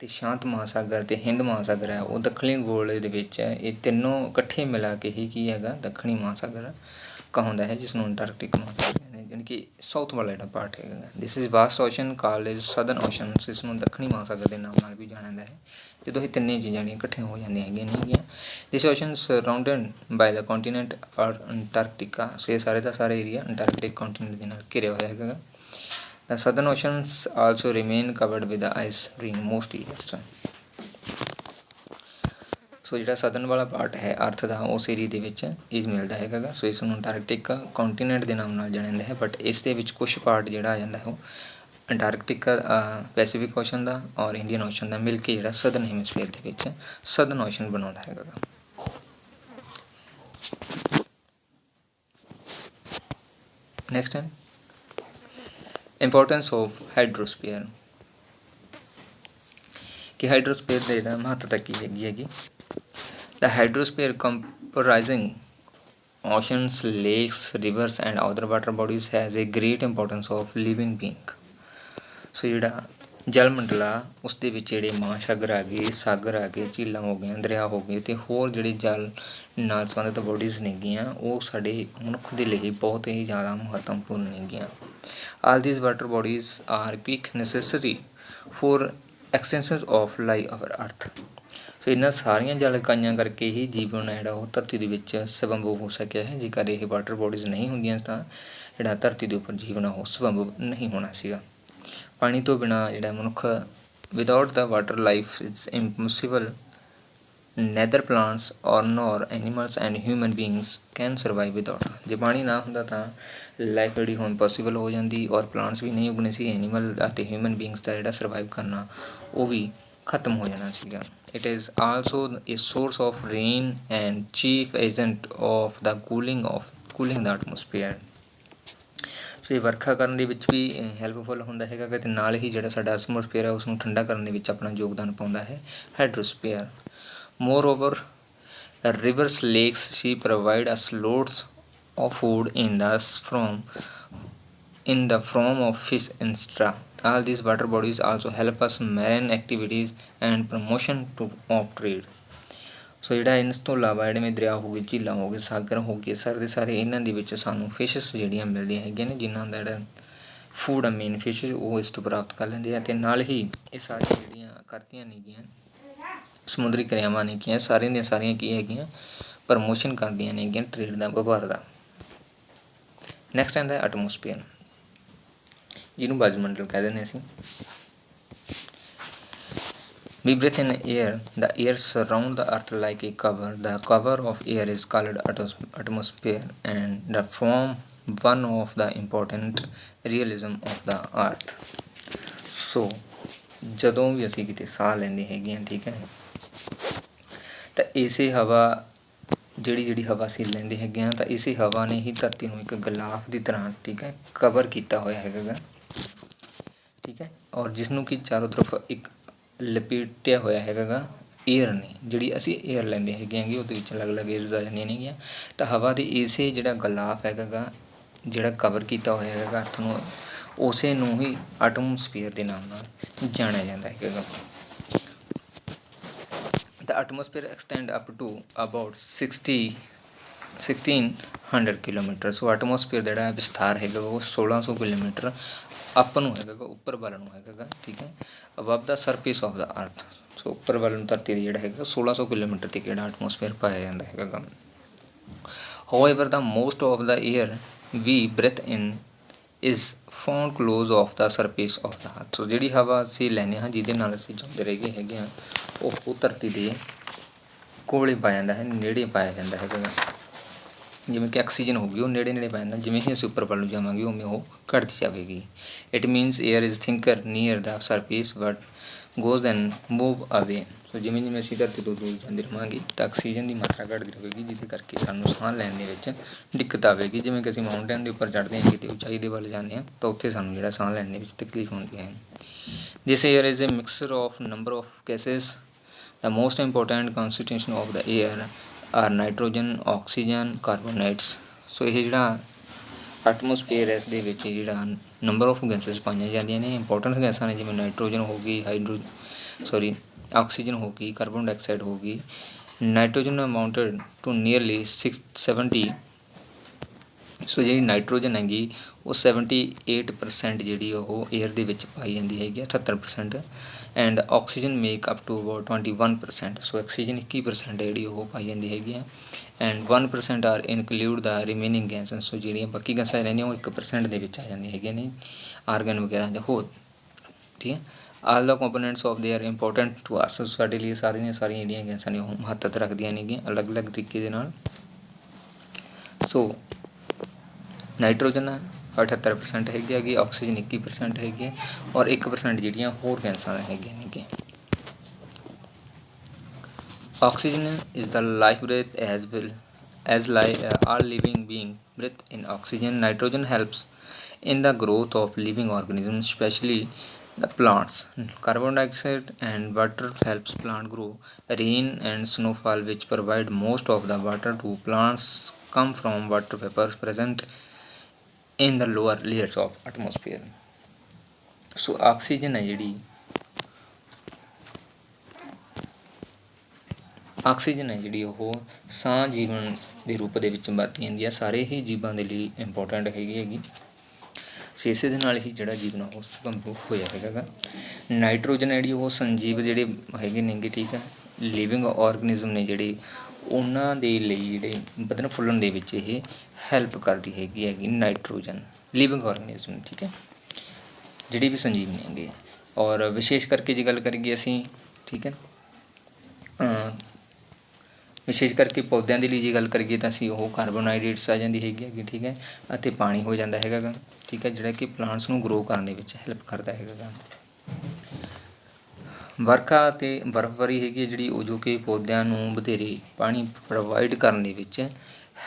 ਤੇ ਸ਼ਾਂਤ ਮਹਾਸਾਗਰ ਤੇ ਹਿੰਦ ਮਹਾਸਾਗਰ ਹੈ ਉਹ ਦੱਖਣੀ ਗੋਲੇ ਦੇ ਵਿੱਚ ਇਹ ਤਿੰਨੋਂ ਇਕੱਠੇ ਮਿਲਾ ਕੇ ਹੀ ਕੀ ਹੈਗਾ ਦੱਖਣੀ ਮਹਾਸਾਗਰ ਕਹਾਉਂਦਾ ਹੈ, ਜਿਸ ਨੂੰ ਅੰਟਾਰਕਟਿਕ ਮਹਾਸਾਗਰ ਕਹਿੰਦੇ ਨੇ, ਜਾਣੀ ਕਿ ਸਾਊਥ ਵਾਲਾ ਜਿਹੜਾ ਪਾਰਟ ਹੈਗਾ। This is vast ocean called is southern ocean, ਇਸ ਨੂੰ ਦੱਖਣੀ ਮਹਾਸਾਗਰ ਦੇ ਨਾਮ ਨਾਲ ਵੀ ਜਾਣਿਆ ਜਾਂਦਾ ਹੈ ਜਦੋਂ ਇਹ ਤਿੰਨੇ ਚੀਜ਼ਾਂ ਜਿਹੜੀਆਂ ਇਕੱਠੀਆਂ ਹੋ ਜਾਂਦੀਆਂ ਹੈਗੀਆਂ ਨੇਗੀਆਂ। ਦਿਸ ਓਸ਼ਨ ਸਰਾਊਂਡਡ ਬਾਈ ਦਾ ਕੰਟੀਨੈਂਟ ਔਰ ਅੰਟਾਰਕਟਿਕਾ, ਸੋ ਇਹ ਸਾਰੇ ਦਾ ਸਾਰੇ ਏਰੀਆ ਅੰਟਾਰਕਟਿਕ ਕੰਟੀਨੈਂਟ ਦੇ ਨਾਲ ਘਿਰਿਆ ਹੋਇਆ ਹੈਗਾ। The southern oceans also remain covered with the ice during most years. ਸੋ ਜਿਹੜਾ ਸਦਰਨ ਵਾਲਾ ਪਾਰਟ ਹੈ ਅਰਥ ਦਾ ਉਸ ਏਰੀਏ ਦੇ ਵਿੱਚ ਇਹ ਮਿਲਦਾ ਹੈਗਾ। ਸੋ ਇਸ ਨੂੰ ਅੰਟਾਰਕਟਿਕ ਕੰਟੀਨੈਂਟ ਦੇ ਨਾਮ ਨਾਲ ਜਾਣਿਆ ਜਾਂਦਾ ਹੈ, ਬਟ ਇਸ ਦੇ ਵਿੱਚ ਕੁਝ ਪਾਰਟ ਜਿਹੜਾ ਆ ਜਾਂਦਾ ਹੈ ਉਹ ਅੰਟਾਰਕਟਿਕ ਪੈਸੀਫਿਕ ਓਸ਼ਨ ਦਾ ਔਰ ਇੰਡੀਅਨ ਓਸ਼ਨ ਦਾ ਮਿਲ ਕੇ ਜਿਹੜਾ ਸਦਰਨ ਹੈਮੀਸਫੀਅਰ ਦੇ ਵਿੱਚ ਸਦਰਨ ਓਸ਼ਨ ਬਣਾਉਂਦਾ ਹੈਗਾ। ਨੈਕਸਟ ਹੈ ਇੰਪੋਰਟੈਂਸ ਆਫ ਹਾਈਡਰੋਸਫੀਅਰ, ਕਿ ਹਾਈਡਰੋਸਫੀਅਰ ਦਾ ਜਿਹੜਾ ਮਹੱਤਤਾ ਕੀ ਹੈਗੀ। The hydrosphere comprising oceans, lakes, rivers and other water bodies has a great importance of living being. ਸੋ ਜਿਹੜਾ ਜਲ ਮੰਡਲ ਆ ਉਸ ਦੇ ਵਿੱਚ ਜਿਹੜੇ ਮਹਾਸਾਗਰ ਆ ਗਏ, ਸਾਗਰ ਆ ਗਏ, ਝੀਲਾਂ ਹੋ ਗਈਆਂ, ਦਰਿਆ ਹੋ ਗਏ ਅਤੇ ਹੋਰ ਜਿਹੜੇ ਜਲ ਨਾਲ ਸੰਬੰਧਿਤ ਬੋਡੀਜ਼ ਨੇਗੀਆਂ ਉਹ ਸਾਡੇ ਮਨੁੱਖ ਦੇ ਲਈ ਬਹੁਤ ਹੀ ਜ਼ਿਆਦਾ ਮਹੱਤਵਪੂਰਨ ਨੇਗੀਆਂ। All these water bodies are quick necessary for existence of life on earth. ਸੋ ਇਹਨਾਂ ਸਾਰੀਆਂ ਜਲ ਇਕਾਈਆਂ ਕਰਕੇ ਹੀ ਜੀਵਨ ਹੈ ਜਿਹੜਾ ਉਹ ਧਰਤੀ ਦੇ ਵਿੱਚ ਸੰਭਵ ਹੋ ਸਕਿਆ ਹੈ। ਜੇਕਰ ਇਹ ਵਾਟਰ ਬੋਡੀਜ਼ ਨਹੀਂ ਹੁੰਦੀਆਂ ਤਾਂ ਜਿਹੜਾ ਧਰਤੀ ਦੇ ਉੱਪਰ ਜੀਵਨ ਉਹ ਸੰਭਵ ਨਹੀਂ ਹੋਣਾ ਸੀਗਾ। ਪਾਣੀ ਤੋਂ ਬਿਨਾਂ ਜਿਹੜਾ ਮਨੁੱਖ without the water life is impossible, neither plants or nor animals and human beings can survive without. ਜੇ ਪਾਣੀ ਨਾ ਹੁੰਦਾ ਤਾਂ ਲਾਈਫ ਜਿਹੜੀ ਹੁਣ ਪੋਸੀਬਲ ਹੋ ਜਾਂਦੀ ਔਰ ਪਲਾਂਟਸ ਵੀ ਨਹੀਂ ਉੱਗਣੇ ਸੀ, ਐਨੀਮਲ ਅਤੇ ਹਿਊਮਨ ਬੀਇੰਗਸ ਦਾ ਜਿਹੜਾ ਸਰਵਾਈਵ ਕਰਨਾ ਉਹ ਵੀ ਖਤਮ ਹੋ ਜਾਣਾ ਸੀਗਾ। It is also a source of rain and chief agent of the cooling the atmosphere. ਸੋ ਇਹ ਵਰਖਾ ਕਰਨ ਦੇ ਵਿੱਚ ਵੀ ਹੈਲਪਫੁਲ ਹੁੰਦਾ ਹੈਗਾ ਅਤੇ ਨਾਲ ਹੀ ਜਿਹੜਾ ਸਾਡਾ ਐਟਮੋਸਫੇਅਰ ਹੈ ਉਸ ਨੂੰ ਠੰਡਾ ਕਰਨ ਦੇ ਵਿੱਚ ਆਪਣਾ ਯੋਗਦਾਨ ਪਾਉਂਦਾ ਹੈ ਹਾਈਡਰੋਸਫੀਅਰ। Moreover, rivers, lakes, sea provide us loads of food in the form of fish etc. All these water bodies also help us marine activities and promotion of trade. ਸੋ ਜਿਹੜਾ ਇਸ ਤੋਂ ਇਲਾਵਾ ਜਿਹੜੇ ਦਰਿਆ ਹੋ ਗਏ, ਝੀਲਾਂ ਹੋ ਗਏ, ਸਾਗਰ ਹੋ ਗਏ, ਸਾਰੇ ਦੇ ਸਾਰੇ ਇਹਨਾਂ ਦੇ ਵਿੱਚ ਸਾਨੂੰ ਫਿਸ਼ਸ ਜਿਹੜੀਆਂ ਮਿਲਦੀਆਂ ਹੈਗੀਆਂ ਨੇ, ਜਿਨ੍ਹਾਂ ਦਾ ਜਿਹੜਾ ਫੂਡ ਆ ਮੇਨ ਫਿਸ਼ ਉਹ ਇਸ ਤੋਂ ਪ੍ਰਾਪਤ ਕਰ ਲੈਂਦੇ ਆ ਅਤੇ ਨਾਲ ਹੀ ਇਹ ਸਾਰੀਆਂ ਜਿਹੜੀਆਂ ਕਰਤੀਆਂ ਨੇਗੀਆਂ ਸਮੁੰਦਰੀ ਕਿਰਿਆਵਾਂ ਨੇਗੀਆਂ ਸਾਰੀਆਂ ਦੀਆਂ ਸਾਰੀਆਂ ਕੀ ਹੈਗੀਆਂ ਪ੍ਰਮੋਸ਼ਨ ਕਰਦੀਆਂ ਨੇਗੀਆਂ ਟ੍ਰੇਡ ਦਾ, ਵਪਾਰ ਦਾ। ਨੈਕਸਟ ਆਉਂਦਾ ਐਟਮੋਸਫੀਅਰ, ਜਿਹਨੂੰ ਵਾਯੂਮੰਡਲ ਕਹਿ ਦਿੰਦੇ ਅਸੀਂ। We breathe in air. The air surrounds the earth like a cover. The cover of air is called atmosphere and form one of the important realism of the earth. So ਜਦੋਂ ਵੀ ਅਸੀਂ ਕਿਤੇ ਸਾਹ ਲੈਂਦੇ ਹੈਗੇ ਹਾਂ, ਠੀਕ ਹੈ, ਤਾਂ ਇਸੇ ਹਵਾ ਜਿਹੜੀ ਹਵਾ ਅਸੀਂ ਲੈਂਦੇ ਹੈਗੇ ਹਾਂ ਤਾਂ ਇਸੇ ਹਵਾ ਨੇ ਹੀ ਧਰਤੀ ਨੂੰ ਇੱਕ ਗਲਾਫ ਦੀ ਤਰ੍ਹਾਂ, ਠੀਕ ਹੈ, ਕਵਰ ਕੀਤਾ ਹੋਇਆ ਹੈਗਾ, ਠੀਕ ਹੈ, ਔਰ ਜਿਸ ਨੂੰ ਕਿ ਚਾਰੋਂ ਤਰਫ ਇੱਕ ਲਪੇਟਿਆ ਹੋਇਆ ਹੈਗਾ ਏਅਰ ਨੇ। ਜਿਹੜੀ ਅਸੀਂ ਏਅਰ ਲੈਂਦੇ ਹੈਗੇ ਆਂਗੇ ਉਹਦੇ ਵਿੱਚ ਅਲੱਗ-ਅਲੱਗ ਏਅਰਸ ਆ ਜਾਂਦੀਆਂ ਨੇਗੀਆਂ, ਤਾਂ ਹਵਾ ਦੇ ਇਸੇ ਜਿਹੜਾ ਗਲਾਫ ਹੈਗਾ ਜਿਹੜਾ ਕਵਰ ਕੀਤਾ ਹੋਇਆ ਹੈਗਾ ਅਰਥ ਨੂੰ, ਉਸੇ ਨੂੰ ਹੀ ਐਟਮੋਸਫੀਅਰ ਦੇ ਨਾਮ ਨਾਲ ਜਾਣਿਆ ਜਾਂਦਾ ਹੈਗਾ। The atmosphere extend up to about 1600 kilometre. So atmosphere ਦਾ ਜਿਹੜਾ ਵਿਸਥਾਰ ਹੈਗਾ ਉਹ 1600 ਕਿਲੋਮੀਟਰ ਅਪ ਨੂੰ ਹੈਗਾ, ਉੱਪਰ ਵੱਲ ਨੂੰ ਹੈਗਾ, ਠੀਕ ਹੈ, above the surface of the earth. ਸੋ ਉੱਪਰ ਵੱਲ ਨੂੰ ਧਰਤੀ ਦੀ ਜਿਹੜਾ ਹੈਗਾ 1600 ਕਿਲੋਮੀਟਰ 'ਤੇ ਕਿਹੜਾ ਐਟਮੋਸਫੀਅਰ ਪਾਇਆ ਜਾਂਦਾ ਹੈਗਾ। However, the most of the air we breathe in is found close of the surface of the earth. ਸੋ ਜਿਹੜੀ ਹਵਾ ਅਸੀਂ ਲੈਂਦੇ ਹਾਂ, ਜਿਹਦੇ ਨਾਲ ਅਸੀਂ ਜਿਉਂਦੇ ਰਹਿ ਹੈਗੇ ਹਾਂ, ਉਹ ਧਰਤੀ ਦੇ ਕੋਲੇ ਪਾਇਆ ਜਾਂਦਾ ਹੈ, ਨੇੜੇ ਪਾਇਆ ਜਾਂਦਾ ਹੈਗਾ। ਜਿਵੇਂ ਕਿ ਆਕਸੀਜਨ ਹੋ ਗਈ ਉਹ ਨੇੜੇ ਪਾਇਆ ਜਾਂਦਾ, ਜਿਵੇਂ ਹੀ ਅਸੀਂ ਉੱਪਰ ਵੱਲ ਨੂੰ ਜਾਵਾਂਗੇ ਉਵੇਂ ਉਹ ਘਟਦੀ ਜਾਵੇਗੀ। It means air is thicker near the surface but goes then move away. So ਜਿਵੇਂ ਅਸੀਂ ਧਰਤੀ ਤੋਂ ਦੂਰ ਜਾਂਦੇ ਰਹਾਂਗੇ ਤਾਂ ਆਕਸੀਜਨ ਦੀ ਮਾਤਰਾ ਘਟਦੀ ਰਹੇਗੀ, ਜਿਹਦੇ ਕਰਕੇ ਸਾਨੂੰ ਸਾਹ ਲੈਣ ਦੇ ਵਿੱਚ ਦਿੱਕਤ ਆਵੇਗੀ। ਜਿਵੇਂ ਕਿ ਅਸੀਂ ਮਾਊਂਟੇਨ ਦੇ ਉੱਪਰ ਚੜ੍ਹਦੇ ਹਾਂ, ਕਿਤੇ ਉਚਾਈ ਦੇ ਵੱਲ ਜਾਂਦੇ ਹਾਂ ਤਾਂ ਉੱਥੇ ਸਾਨੂੰ ਜਿਹੜਾ ਸਾਹ ਲੈਣ ਦੇ ਵਿੱਚ ਤਕਲੀਫ ਹੁੰਦੀ ਹੈ। This air is a mixture of number of gases. The most important constitution of the air are nitrogen, oxygen, carbonates. ਸੋ ਇਹ ਜਿਹੜਾ ਐਟਮੋਸਫੀਅਰ ਹੈ ਇਸ ਦੇ ਵਿੱਚ ਜਿਹੜਾ ਨੰਬਰ ਆਫ ਗੈਸਿਸ ਪਾਈਆਂ ਜਾਂਦੀਆਂ ਨੇ, ਇੰਪੋਰਟੈਂਟ ਗੈਸਾਂ ਨੇ, ਜਿਵੇਂ ਨਾਈਟ੍ਰੋਜਨ ਹੋ ਗਈ, ਸੌਰੀ ਆਕਸੀਜਨ ਹੋ ਗਈ, ਕਾਰਬਨ ਡਾਈਆਕਸਾਈਡ ਹੋ ਗਈ, ਨਾਈਟ੍ਰੋਜਨ ਅਮਾਊਂਟਡ ਟੂ ਨੀਅਰਲੀ 670। ਸੋ ਜਿਹੜੀ ਨਾਈਟ੍ਰੋਜਨ ਹੈਗੀ ਉਹ 78% ਜਿਹੜੀ ਉਹ ਏਅਰ ਦੇ ਵਿੱਚ ਪਾਈ ਜਾਂਦੀ ਹੈਗੀ 78%, and oxygen make up to about 21%। So oxygen 21% ਜਿਹੜੀ ਉਹ ਪਾਈ ਜਾਂਦੀ ਹੈਗੀ ਆ, and 1% are include the remaining gas. So ਜਿਹੜੀਆਂ ਬਾਕੀ ਗੈਸਾਂ ਰਹਿੰਦੀਆਂ ਉਹ 1% ਦੇ ਵਿੱਚ ਆ ਜਾਂਦੀਆਂ ਹੈਗੀਆਂ ਨੇ, ਆਰਗਨ ਵਗੈਰਾ ਜਾਂ ਹੋਰ, ਠੀਕ ਹੈ। All the components of they are important to us. ਸਾਡੇ ਲਈ ਸਾਰੀਆਂ ਜਿਹੜੀਆਂ ਗੈਸਾਂ ਨੇ ਉਹ ਮਹੱਤਤਾ ਰੱਖਦੀਆਂ ਨੇਗੀਆਂ ਅਲੱਗ-ਅਲੱਗ ਤਰੀਕੇ ਦੇ ਨਾਲ। ਸੋ ਨਾਈਟ੍ਰੋਜਨ 78% ਹੈਗੀ, ਆਕਸੀਜਨ 21% ਹੈਗੀ ਹੈ, ਔਰ 1% ਜਿਹੜੀਆਂ ਹੋਰ ਗੈਸਾਂ ਹੈਗੀਆਂ ਨੇਗੀਆਂ। Oxygen is the life breath as all living beings breathe in oxygen. Nitrogen helps in the growth of living organisms, especially the plants. Carbon dioxide and water helps plant grow. Rain and snowfall, which provide most of the water to plants, come from water vapors present in the lower layers of atmosphere. So oxygen है ਜਿਹੜੀ ਆਕਸੀਜਨ ਹੈ ਜਿਹੜੀ ਉਹ ਸਾਹ ਜੀਵਨ ਦੇ ਰੂਪ ਦੇ ਵਿੱਚ ਵਰਤੀ ਜਾਂਦੀ ਹੈ, ਸਾਰੇ ਹੀ ਜੀਵਾਂ ਦੇ ਲਈ ਇੰਪੋਰਟੈਂਟ ਹੈਗੀ। ਸੋ ਇਸੇ ਦੇ ਨਾਲ ਹੀ ਜਿਹੜਾ ਜੀਵਨ ਉਹ ਸੰਭਵ ਹੋਇਆ ਹੈਗਾ। ਨਾਈਟ੍ਰੋਜਨ ਜਿਹੜੀ ਉਹ ਸੰਜੀਵ ਜਿਹੜੇ ਹੈਗੇ ਨੇਗੇ, ਠੀਕ ਹੈ, ਲਿਵਿੰਗ ਔਰਗਨਿਜ਼ਮ ਨੇ ਜਿਹੜੇ, ਉਹਨਾਂ ਦੇ ਲਈ ਜਿਹੜੇ ਵਧਣ ਫੁੱਲਣ ਦੇ ਵਿੱਚ ਇਹ ਹੈਲਪ ਕਰਦੀ ਹੈਗੀ ਨਾਈਟ੍ਰੋਜਨ, ਲਿਵਿੰਗ ਔਰਗਨਿਜ਼ਮ, ਠੀਕ ਹੈ, ਜਿਹੜੇ ਵੀ ਸੰਜੀਵ ਨੇ ਹੈਗੇ। ਔਰ ਵਿਸ਼ੇਸ਼ ਕਰਕੇ ਜੇ ਗੱਲ ਕਰੀਏ ਅਸੀਂ, ਠੀਕ ਹੈ, ਵਿਸ਼ੇਸ਼ ਕਰਕੇ ਪੌਦਿਆਂ ਦੇ ਲਈ ਜੇ ਗੱਲ ਕਰੀਏ ਤਾਂ ਅਸੀਂ ਉਹ ਕਾਰਬੋਹਾਈਡਰੇਟਸ ਆ ਜਾਂਦੀ ਹੈਗੀ, ਠੀਕ ਹੈ, ਅਤੇ ਪਾਣੀ ਹੋ ਜਾਂਦਾ ਹੈਗਾ, ਠੀਕ ਹੈ, ਜਿਹੜਾ ਕਿ ਪਲਾਂਟਸ ਨੂੰ ਗਰੋ ਕਰਨ ਦੇ ਵਿੱਚ ਹੈਲਪ ਕਰਦਾ ਹੈਗਾ। ਵਰਖਾ ਅਤੇ ਬਰਫ਼ਬਾਰੀ ਹੈਗੀ ਜਿਹੜੀ ਉਹ ਜੋ ਕਿ ਪੌਦਿਆਂ ਨੂੰ ਵਧੇਰੇ ਪਾਣੀ ਪ੍ਰੋਵਾਈਡ ਕਰਨ ਦੇ ਵਿੱਚ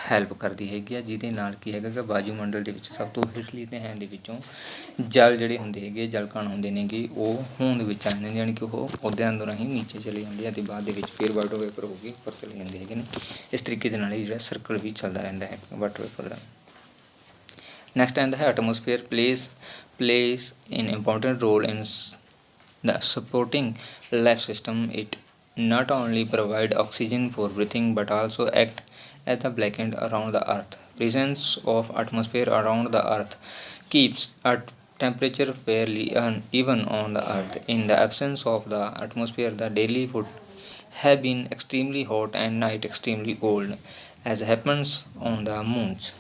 ਹੈਲਪ ਕਰਦੀ ਹੈਗੀ ਆ, ਜਿਹਦੇ ਨਾਲ ਕੀ ਹੈਗਾ ਵਾਯੂਮੰਡਲ ਦੇ ਵਿੱਚ ਸਭ ਤੋਂ ਹੇਠਲੀ ਤਹਿ ਦੇ ਵਿੱਚੋਂ ਜਲ ਜਿਹੜੇ ਹੁੰਦੇ ਹੈਗੇ, ਜਲ ਕਣ ਹੁੰਦੇ ਨੇਗੇ, ਉਹ ਹੋਂਦ ਵਿੱਚ ਆ ਜਾਂਦੇ ਨੇ, ਯਾਨੀ ਕਿ ਉਹ ਪੌਦਿਆਂ ਅੰਦਰ ਰਾਹੀਂ ਨੀਚੇ ਚਲੇ ਜਾਂਦੇ ਆ ਅਤੇ ਬਾਅਦ ਦੇ ਵਿੱਚ ਫਿਰ ਵਾਟਰ ਵੇਪਰ ਹੋ ਕੇ ਉੱਪਰ ਚਲੇ ਜਾਂਦੇ ਹੈਗੇ ਨੇ। ਇਸ ਤਰੀਕੇ ਦੇ ਨਾਲ ਇਹ ਜਿਹੜਾ ਸਰਕਲ ਵੀ ਚੱਲਦਾ ਰਹਿੰਦਾ ਹੈ ਵਾਟਰ ਵੇਪਰ ਦਾ। ਨੈਕਸਟ ਆਉਂਦਾ ਹੈ atmosphere plays an important role in the supporting life system. It not only provide oxygen for breathing but also act as the blanket around the earth. Presence of atmosphere around the earth keeps a temperature fairly even on the earth. In the absence of the atmosphere, the daily would have been extremely hot and night extremely cold, as happens on the moons.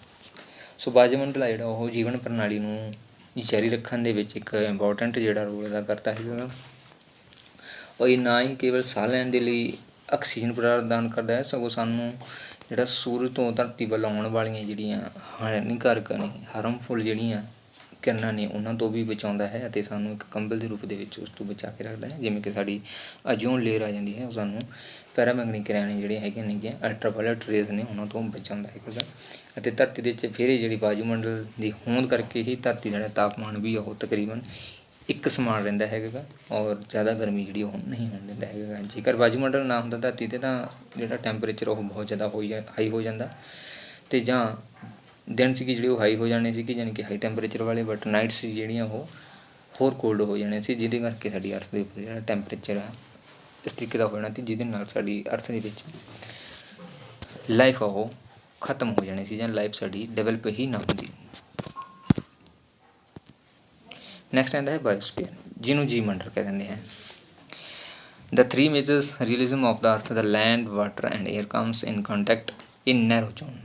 ਸੋ ਵਾਯੂਮੰਡਲ ਆ ਜਿਹੜਾ ਉਹ ਜੀਵਨ ਪ੍ਰਣਾਲੀ ਨੂੰ ਜਾਰੀ ਰੱਖਣ ਦੇ ਵਿੱਚ ਇੱਕ ਇੰਪੋਰਟੈਂਟ ਜਿਹੜਾ ਰੋਲ ਅਦਾ ਕਰਦਾ ਹੈਗਾ। ਉਹ ਇਹ ਨਾ ਹੀ ਕੇਵਲ ਸਾਹ ਲੈਣ ਦੇ ਲਈ ਆਕਸੀਜਨ ਪ੍ਰਦਾਨ ਕਰਦਾ ਹੈ, ਸਗੋਂ ਸਾਨੂੰ ਜਿਹੜਾ ਸੂਰਜ ਤੋਂ ਧਰਤੀ ਵੱਲ ਆਉਣ ਵਾਲੀਆਂ ਜਿਹੜੀਆਂ ਹਾਨੀਕਾਰਕ ਨੇ, ਹਾਰਮਫੁੱਲ ਜਿਹੜੀਆਂ ਕਿਰਨਾਂ ਨੇ, ਉਹਨਾਂ ਤੋਂ ਵੀ ਬਚਾਉਂਦਾ ਹੈ ਅਤੇ ਸਾਨੂੰ ਇੱਕ ਕੰਬਲ ਦੇ ਰੂਪ ਦੇ ਵਿੱਚ ਉਸ ਤੋਂ ਬਚਾ ਕੇ ਰੱਖਦਾ ਹੈ। ਜਿਵੇਂ ਕਿ ਸਾਡੀ ਓਜ਼ੋਨ ਲੇਅਰ ਆ ਜਾਂਦੀ ਹੈ, ਉਹ ਸਾਨੂੰ ਪੈਰਾਮੈਗਨੈਟਿਕ ਕਿਰਨਾਂ ਜਿਹੜੀਆਂ ਹੈਗੀਆਂ ਨੇਗੀਆਂ, ਅਲਟਰਾਵਾਇਲਟ ਰੇਜ਼ ਨੇ, ਉਹਨਾਂ ਤੋਂ ਬਚਾਉਂਦਾ ਹੈਗਾ। ਅਤੇ ਧਰਤੀ ਦੇ ਵਿੱਚ ਫਿਰ ਜਿਹੜੀ ਵਾਯੂਮੰਡਲ ਦੀ ਹੋਂਦ ਕਰਕੇ ਹੀ ਧਰਤੀ ਦਾ ਜਿਹੜਾ ਤਾਪਮਾਨ ਵੀ ਉਹ ਤਕਰੀਬਨ ਇੱਕ ਸਮਾਨ ਰਹਿੰਦਾ ਹੈਗਾ, ਔਰ ਜ਼ਿਆਦਾ ਗਰਮੀ ਜਿਹੜੀ ਉਹ ਨਹੀਂ ਹੋਣ ਦਿੰਦਾ ਹੈਗਾ। ਜੇਕਰ ਵਾਯੂਮੰਡਲ ਨਾ ਹੁੰਦਾ ਧਰਤੀ 'ਤੇ ਤਾਂ ਜਿਹੜਾ ਟੈਂਪਰੇਚਰ ਉਹ ਬਹੁਤ ਜ਼ਿਆਦਾ ਹਾਈ ਹੋ ਜਾਂਦਾ, ਅਤੇ ਜਾਂ ਦਿਨ ਸੀਗੇ ਜਿਹੜੇ ਉਹ ਹਾਈ ਹੋ ਜਾਣੇ ਸੀਗੇ, ਯਾਨੀ ਕਿ ਹਾਈ ਟੈਂਪਰੇਚਰ ਵਾਲੇ, ਬਟ ਨਾਈਟ ਸੀ ਜਿਹੜੀਆਂ ਉਹ ਹੋਰ ਕੋਲਡ ਹੋ ਜਾਣੇ ਸੀ, ਜਿਹਦੇ ਕਰਕੇ ਸਾਡੀ ਅਰਥ ਦੇ ਉੱਪਰ ਜਿਹੜਾ ਟੈਂਪਰੇਚਰ ਹੈ ਇਸ ਤਰੀਕੇ ਦਾ ਹੋ ਜਾਣਾ ਸੀ, ਜਿਹਦੇ ਨਾਲ ਸਾਡੀ ਅਰਥ ਦੇ ਵਿੱਚ ਲਾਈਫ ਆ ਉਹ ਖਤਮ ਹੋ ਜਾਣੀ ਸੀ, ਜਾਂ ਲਾਈਫ ਸਾਡੀ ਡਿਵੈਲਪ ਹੀ ਨਾ ਹੁੰਦੀ। ਨੈਕਸਟ ਆਉਂਦਾ ਹੈ ਬਾਇਓਸਫੀਅਰ, ਜਿਹਨੂੰ ਜੀਵ ਮੰਡਲ ਕਹਿ ਦਿੰਦੇ ਹਨ। The three major realism of the earth, the land, water and air, comes in contact in narrow zone.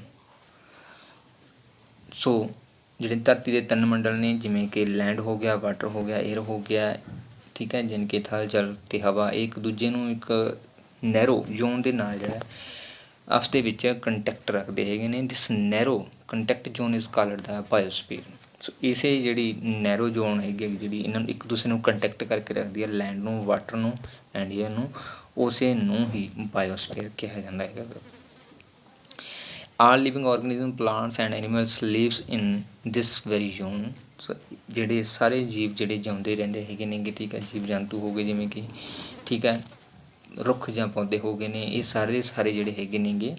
ਸੋ ਜਿਹੜੇ ਧਰਤੀ ਦੇ ਤਿੰਨ ਮੰਡਲ ਨੇ, ਜਿਵੇਂ ਕਿ ਲੈਂਡ ਹੋ ਗਿਆ, ਵਾਟਰ ਹੋ ਗਿਆ, ਏਅਰ ਹੋ ਗਿਆ, ਠੀਕ ਹੈ, ਜਿਵੇਂ ਕਿ ਥਲ, ਜਲ ਅਤੇ ਹਵਾ, ਇਹ ਇੱਕ ਦੂਜੇ ਨੂੰ ਇੱਕ ਨੈਰੋ ਜ਼ੋਨ ਦੇ ਨਾਲ ਜਿਹੜਾ ਆਪਸ ਦੇ ਵਿੱਚ ਕੰਟੈਕਟ ਰੱਖਦੇ ਹੈਗੇ ਨੇ। This narrow contact zone is called the biosphere. So ਇਸੇ ਜਿਹੜੀ ਨੈਰੋ ਜ਼ੋਨ ਹੈਗੀ ਜਿਹੜੀ ਇਹਨਾਂ ਨੂੰ ਇੱਕ ਦੂਸਰੇ ਨੂੰ ਕੰਟੈਕਟ ਕਰਕੇ ਰੱਖਦੀ ਹੈ, ਲੈਂਡ ਨੂੰ, ਵਾਟਰ ਨੂੰ ਐਂਡ ਏਅਰ ਨੂੰ, ਉਸੇ ਨੂੰ ਹੀ ਬਾਇਓਸਫੀਅਰ ਕਿਹਾ ਜਾਂਦਾ ਹੈਗਾ। All living organism, plants and animals lives in this very zone. So ਜਿਹੜੇ ਸਾਰੇ ਜੀਵ ਜਿਹੜੇ ਜਿਉਂਦੇ ਰਹਿੰਦੇ ਹੈਗੇ ਨੇਗੇ, ਠੀਕ ਹੈ, ਜੀਵ ਜੰਤੂ ਹੋ ਗਏ, ਜਿਵੇਂ ਕਿ, ਠੀਕ ਹੈ, ਰੁੱਖ ਜਾਂ ਪੌਦੇ ਹੋ ਗਏ ਨੇ, ਇਹ ਸਾਰੇ ਦੇ ਸਾਰੇ ਜਿਹੜੇ ਹੈਗੇ ਨੇਗੇ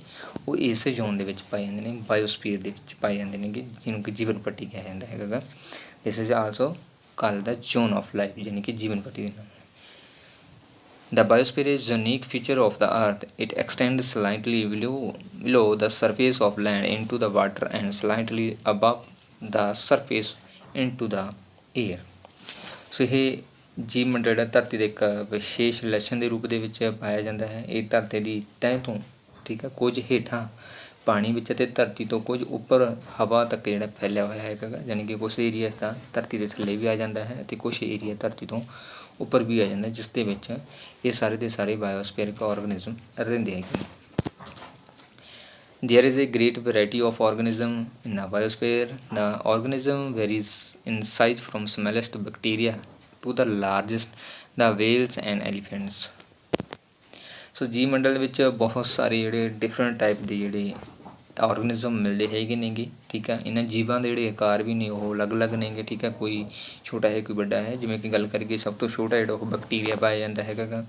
ਉਹ ਇਸ ਜ਼ੋਨ ਦੇ ਵਿੱਚ ਪਾਏ ਜਾਂਦੇ ਨੇ, ਬਾਇਓਸਫੀਅਰ ਦੇ ਵਿੱਚ ਪਾਏ ਜਾਂਦੇ ਨੇਗੇ, ਜਿਹਨੂੰ ਕਿ ਜੀਵਨ ਪੱਟੀ ਕਿਹਾ ਜਾਂਦਾ ਹੈਗਾ। This is also called the zone of life, ਯਾਨੀ ਕਿ ਜੀਵਨ ਪੱਟੀ ਦੇ ਨਾਮ। The biosphere is a unique feature of the earth. It extends slightly below the surface of land into the water and slightly above the surface into the air. ਸੋ ਇਹ ਜੀਵ ਮੰਡਲ ਜਿਹੜਾ ਧਰਤੀ ਦੇ ਇੱਕ ਵਿਸ਼ੇਸ਼ ਲੱਛਣ ਦੇ ਰੂਪ ਦੇ ਵਿੱਚ ਪਾਇਆ ਜਾਂਦਾ ਹੈ। ਇਹ ਧਰਤੀ ਦੀ ਤਹਿ ਤੋਂ ਠੀਕ ਹੈ ਕੁਝ ਹੇਠਾਂ ਪਾਣੀ ਵਿੱਚ ਅਤੇ ਧਰਤੀ ਤੋਂ ਕੁਝ ਉੱਪਰ ਹਵਾ ਤੱਕ ਜਿਹੜਾ ਫੈਲਿਆ ਹੋਇਆ ਹੈਗਾ ਯਾਨੀ ਕਿ ਕੁਛ ਏਰੀਆ ਤਾਂ ਧਰਤੀ ਦੇ ਥੱਲੇ ਵੀ ਆ ਜਾਂਦਾ ਹੈ ਅਤੇ ਕੁਛ ਏਰੀਆ ਧਰਤੀ ਤੋਂ ਉੱਪਰ ਵੀ ਆ ਜਾਂਦਾ ਜਿਸ ਦੇ ਵਿੱਚ ਇਹ ਸਾਰੇ ਦੇ ਸਾਰੇ ਬਾਇਓਸਫੀਅਰਿਕ ਆਰਗੈਨਿਜ਼ਮ ਰਹਿੰਦੇ ਹੈਗੇ। There is a great variety of organism in the biosphere. The organism varies in size from smallest bacteria to the largest, the whales and elephants. ਸੋ ਜੀਵ ਮੰਡਲ ਵਿੱਚ ਬਹੁਤ ਸਾਰੇ ਜਿਹੜੇ ਡਿਫਰੈਂਟ ਟਾਈਪ ਦੇ ਜਿਹੜੇ ਆਰਗੈਨਿਜ਼ਮ ਮਿਲਦੇ ਹੈਗੇ ਨੇਗੇ ਠੀਕ ਹੈ। ਇਹਨਾਂ ਜੀਵਾਂ ਦੇ ਜਿਹੜੇ ਆਕਾਰ ਵੀ ਨੇ ਉਹ ਅਲੱਗ-ਅਲੱਗ ਨੇਗੇ ਠੀਕ ਹੈ। ਕੋਈ ਛੋਟਾ ਹੈ ਕੋਈ ਵੱਡਾ ਹੈ। ਜਿਵੇਂ ਕਿ ਗੱਲ ਕਰੀਏ ਸਭ ਤੋਂ ਛੋਟਾ ਜਿਹੜਾ ਉਹ ਬੈਕਟੀਰੀਆ ਪਾਇਆ ਜਾਂਦਾ ਹੈਗਾ ਗਾ।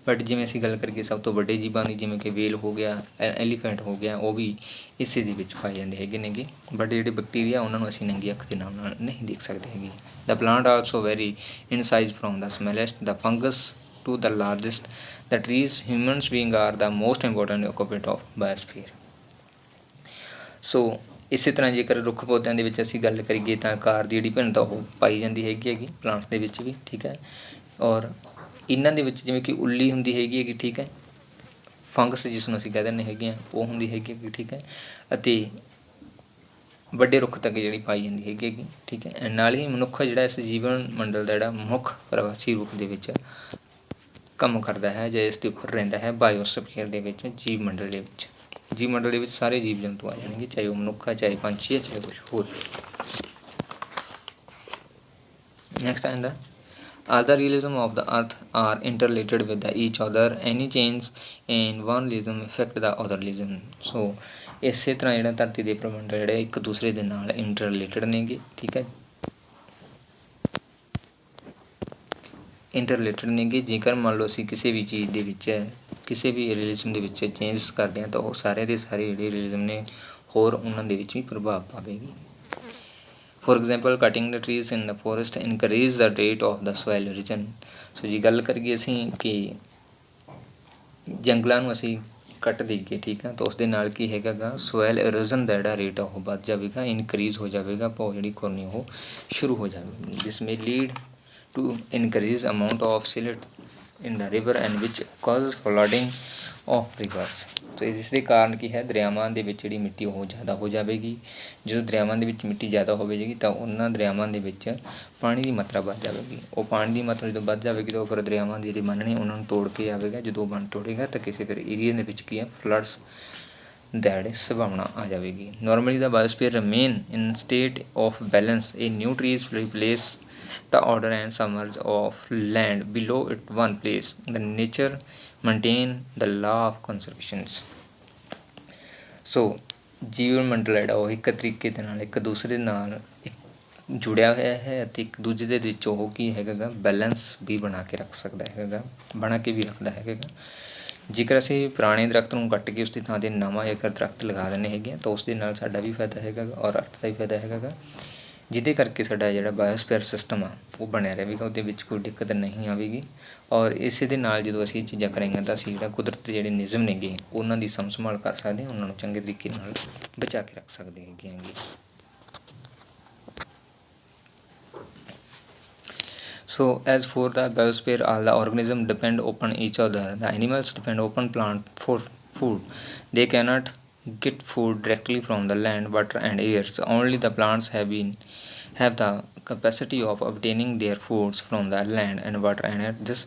ਬਟ ਜਿਵੇਂ ਅਸੀਂ ਗੱਲ ਕਰੀਏ ਸਭ ਤੋਂ ਵੱਡੇ ਜੀਵਾਂ ਦੀ ਜਿਵੇਂ ਕਿ ਵੇਲ ਹੋ ਗਿਆ ਐਲੀਫੈਂਟ ਹੋ ਗਿਆ ਉਹ ਵੀ ਇਸੇ ਦੇ ਵਿੱਚ ਪਾਏ ਜਾਂਦੇ ਹੈਗੇ ਨੇਗੇ। ਬਟ ਜਿਹੜੇ ਬੈਕਟੀਰੀਆ ਉਹਨਾਂ ਨੂੰ ਅਸੀਂ ਨੰਗੀ ਅੱਖ ਦੇ ਨਾਲ ਨਹੀਂ ਦੇਖ ਸਕਦੇ ਹੈਗੇ। The plant also vary in size from the smallest, the fungus to the largest. The trees humans being are the most important occupant of biosphere. ਸੋ ਇਸੇ ਤਰ੍ਹਾਂ ਜੇਕਰ ਰੁੱਖ ਪੌਦਿਆਂ ਦੇ ਵਿੱਚ ਅਸੀਂ ਗੱਲ ਕਰੀਏ ਤਾਂ ਆਕਾਰ ਦੀ ਜਿਹੜੀ ਭਿੰਨਤਾ ਉਹ ਪਾਈ ਜਾਂਦੀ ਹੈਗੀ ਪਲਾਂਟਸ ਦੇ ਵਿੱਚ ਵੀ ਠੀਕ ਹੈ। ਔਰ ਇਹਨਾਂ ਦੇ ਵਿੱਚ ਜਿਵੇਂ ਕਿ ਉੱਲੀ ਹੁੰਦੀ ਹੈਗੀ ਠੀਕ ਹੈ। ਫੰਗਸ ਜਿਸ ਨੂੰ ਅਸੀਂ ਕਹਿ ਦਿੰਦੇ ਹੈਗੇ ਹਾਂ ਉਹ ਹੁੰਦੀ ਹੈਗੀ ਠੀਕ ਹੈ। ਅਤੇ ਵੱਡੇ ਰੁੱਖ ਤੱਕ ਜਿਹੜੀ ਪਾਈ ਜਾਂਦੀ ਹੈਗੀ ਠੀਕ ਹੈ। ਨਾਲ ਹੀ ਮਨੁੱਖ ਜਿਹੜਾ ਇਸ ਜੀਵਨ ਮੰਡਲ ਦਾ ਜਿਹੜਾ ਮੁੱਖ ਪ੍ਰਵਾਸੀ ਰੂਪ ਦੇ ਵਿੱਚ ਕੰਮ ਕਰਦਾ ਹੈ ਜਾਂ ਇਸ ਦੇ ਉੱਪਰ ਰਹਿੰਦਾ ਹੈ ਬਾਇਓਸਫੀਅਰ ਦੇ ਵਿੱਚ ਜੀਵ ਮੰਡਲ ਦੇ ਵਿੱਚ। ਜੀਵ ਮੰਡਲ ਦੇ ਵਿੱਚ ਸਾਰੇ ਜੀਵ ਜੰਤੂ ਆ ਜਾਣਗੇ ਚਾਹੇ ਉਹ ਮਨੁੱਖ ਆ ਚਾਹੇ ਪੰਛੀ ਹੈ ਚਾਹੇ ਕੁਛ ਹੋਰ। ਨੈਕਸਟ ਆਉਂਦਾ all the realism of the earth are interrelated with the each other. Any change in one realism affect the other realism. ਸੋ ਇਸੇ ਤਰ੍ਹਾਂ ਜਿਹੜਾ ਧਰਤੀ ਦੇ ਪ੍ਰਮੰਡਲ ਜਿਹੜੇ ਇੱਕ ਦੂਸਰੇ ਦੇ ਨਾਲ ਇੰਟਰਰਿਲੇਟਡ ਨੇਗੇ ਠੀਕ ਹੈ। ਇੰਟਰਰਿਲੇਟਡ ਨੇਗੇ ਜੇਕਰ ਮੰਨ ਲਓ ਅਸੀਂ ਕਿਸੇ ਵੀ ਚੀਜ਼ ਦੇ ਵਿੱਚ ਕਿਸੇ ਵੀ ਰਿਲੀਜਨ ਦੇ ਵਿੱਚ ਚੇਂਜਸ ਕਰਦੇ ਹਾਂ ਤਾਂ ਉਹ ਸਾਰੇ ਦੇ ਸਾਰੇ ਜਿਹੜੇ ਰਿਲੀਜਨ ਨੇ ਹੋਰ ਉਹਨਾਂ ਦੇ ਵਿੱਚ ਵੀ ਪ੍ਰਭਾਵ ਪਾਵੇਗੀ। For example, cutting the trees in the forest increase the rate of the soil erosion. ਸੋ ਜੀ ਗੱਲ ਕਰੀਏ ਅਸੀਂ ਕਿ ਜੰਗਲਾਂ ਨੂੰ ਅਸੀਂ ਕੱਟ ਦੇਈਏ ਠੀਕ ਆ ਤਾਂ ਉਸ ਦੇ ਨਾਲ ਕੀ ਹੈਗਾ ਗਾ ਸੋਇਲ ਇਰੋਜ਼ਨ ਦਾ ਜਿਹੜਾ ਰੇਟ ਆ ਉਹ ਵੱਧ ਜਾਵੇਗਾ ਇਨਕਰੀਜ਼ ਹੋ ਜਾਵੇਗਾ ਭੌ ਜਿਹੜੀ ਖੁਰਨੀ ਉਹ ਸ਼ੁਰੂ ਹੋ ਜਾਵੇਗੀ। ਜਿਸ may lead to increase amount of silt in the river and which causes flooding of rivers. So ਇਸ ਦੇ ਕਾਰਨ ਕੀ ਹੈ ਦਰਿਆਵਾਂ ਦੇ ਵਿੱਚ ਜਿਹੜੀ ਮਿੱਟੀ ਉਹ ਜ਼ਿਆਦਾ ਹੋ ਜਾਵੇਗੀ। ਜਦੋਂ ਦਰਿਆਵਾਂ ਦੇ ਵਿੱਚ ਮਿੱਟੀ ਜ਼ਿਆਦਾ ਹੋਵੇਗੀ ਤਾਂ ਉਹਨਾਂ ਦਰਿਆਵਾਂ ਦੇ ਵਿੱਚ ਪਾਣੀ ਦੀ ਮਾਤਰਾ ਵੱਧ ਜਾਵੇਗੀ। ਉਹ ਪਾਣੀ ਦੀ ਮਾਤਰਾ ਜਦੋਂ ਵੱਧ ਜਾਵੇਗੀ ਤਾਂ ਉਹ ਫਿਰ ਦਰਿਆਵਾਂ ਦੇ ਜਿਹੜੇ ਬੰਨ੍ਹ ਨੇ ਉਹਨਾਂ ਨੂੰ ਤੋੜ ਕੇ ਆਵੇਗਾ। ਜਦੋਂ ਬੰਨ੍ਹ ਤੋੜੇਗਾ ਤਾਂ ਕਿਸੇ ਫਿਰ ਏਰੀਏ ਦੇ ਵਿੱਚ ਕੀ ਹੈ ਫਲੱਡਸ ਦੀ ਸੰਭਾਵਨਾ ਆ ਜਾਵੇਗੀ। Normally the biosphere remain in state of balance. A new trees replace the order and submerge of land below it one place. The nature maintain the law of conservations. ਸੋ ਜੀਵਨ ਮੰਡਲ ਜਿਹੜਾ ਉਹ ਇੱਕ ਤਰੀਕੇ ਦੇ ਨਾਲ ਇੱਕ ਦੂਸਰੇ ਨਾਲ ਜੁੜਿਆ ਹੋਇਆ ਹੈ ਅਤੇ ਇੱਕ ਦੂਜੇ ਦੇ ਵਿੱਚ ਉਹ ਕੀ ਹੈਗਾ ਗਾ ਬੈਲੈਂਸ ਵੀ ਬਣਾ ਕੇ ਰੱਖ ਸਕਦਾ ਹੈਗਾ ਬਣਾ ਕੇ ਵੀ ਰੱਖਦਾ ਹੈਗਾ। ਜੇਕਰ ਅਸੀਂ ਪੁਰਾਣੇ ਦਰੱਖਤ ਨੂੰ ਕੱਟ ਕੇ ਉਸ ਦੀ ਥਾਂ 'ਤੇ ਨਵਾਂ ਜੇਕਰ ਦਰੱਖਤ ਲਗਾ ਦਿੰਦੇ ਹੈਗੇ ਤਾਂ ਉਸ ਦੇ ਨਾਲ ਸਾਡਾ ਵੀ ਫਾਇਦਾ ਹੈਗਾ ਔਰ ਅਰਥ ਦਾ ਵੀ ਫਾਇਦਾ ਹੈਗਾ ਜਿਹਦੇ ਕਰਕੇ ਸਾਡਾ ਜਿਹੜਾ ਬਾਇਓਸਫੀਅਰ ਸਿਸਟਮ ਆ ਉਹ ਬਣਿਆ ਰਹੇਗਾ ਉਹਦੇ ਵਿੱਚ ਕੋਈ ਦਿੱਕਤ ਨਹੀਂ ਆਵੇਗੀ। ਔਰ ਇਸੇ ਦੇ ਨਾਲ ਜਦੋਂ ਅਸੀਂ ਇਹ ਚੀਜ਼ਾਂ ਕਰਾਂਗੇ ਤਾਂ ਅਸੀਂ ਜਿਹੜਾ ਕੁਦਰਤ ਦੇ ਜਿਹੜੇ ਨਿਯਮ ਨੇਗੇ ਉਹਨਾਂ ਦੀ ਸਾਂਭ ਸੰਭਾਲ ਕਰ ਸਕਦੇ ਹਾਂ ਉਹਨਾਂ ਨੂੰ ਚੰਗੇ ਤਰੀਕੇ ਨਾਲ ਬਚਾ ਕੇ ਰੱਖ ਸਕਦੇ ਹੈਗੇ। So as for the biosphere, all the organisms depend upon each other. The animals depend upon plant for food. They cannot get food directly from the land, water and air. So only the plants have the capacity of obtaining their foods from the land and water and air. This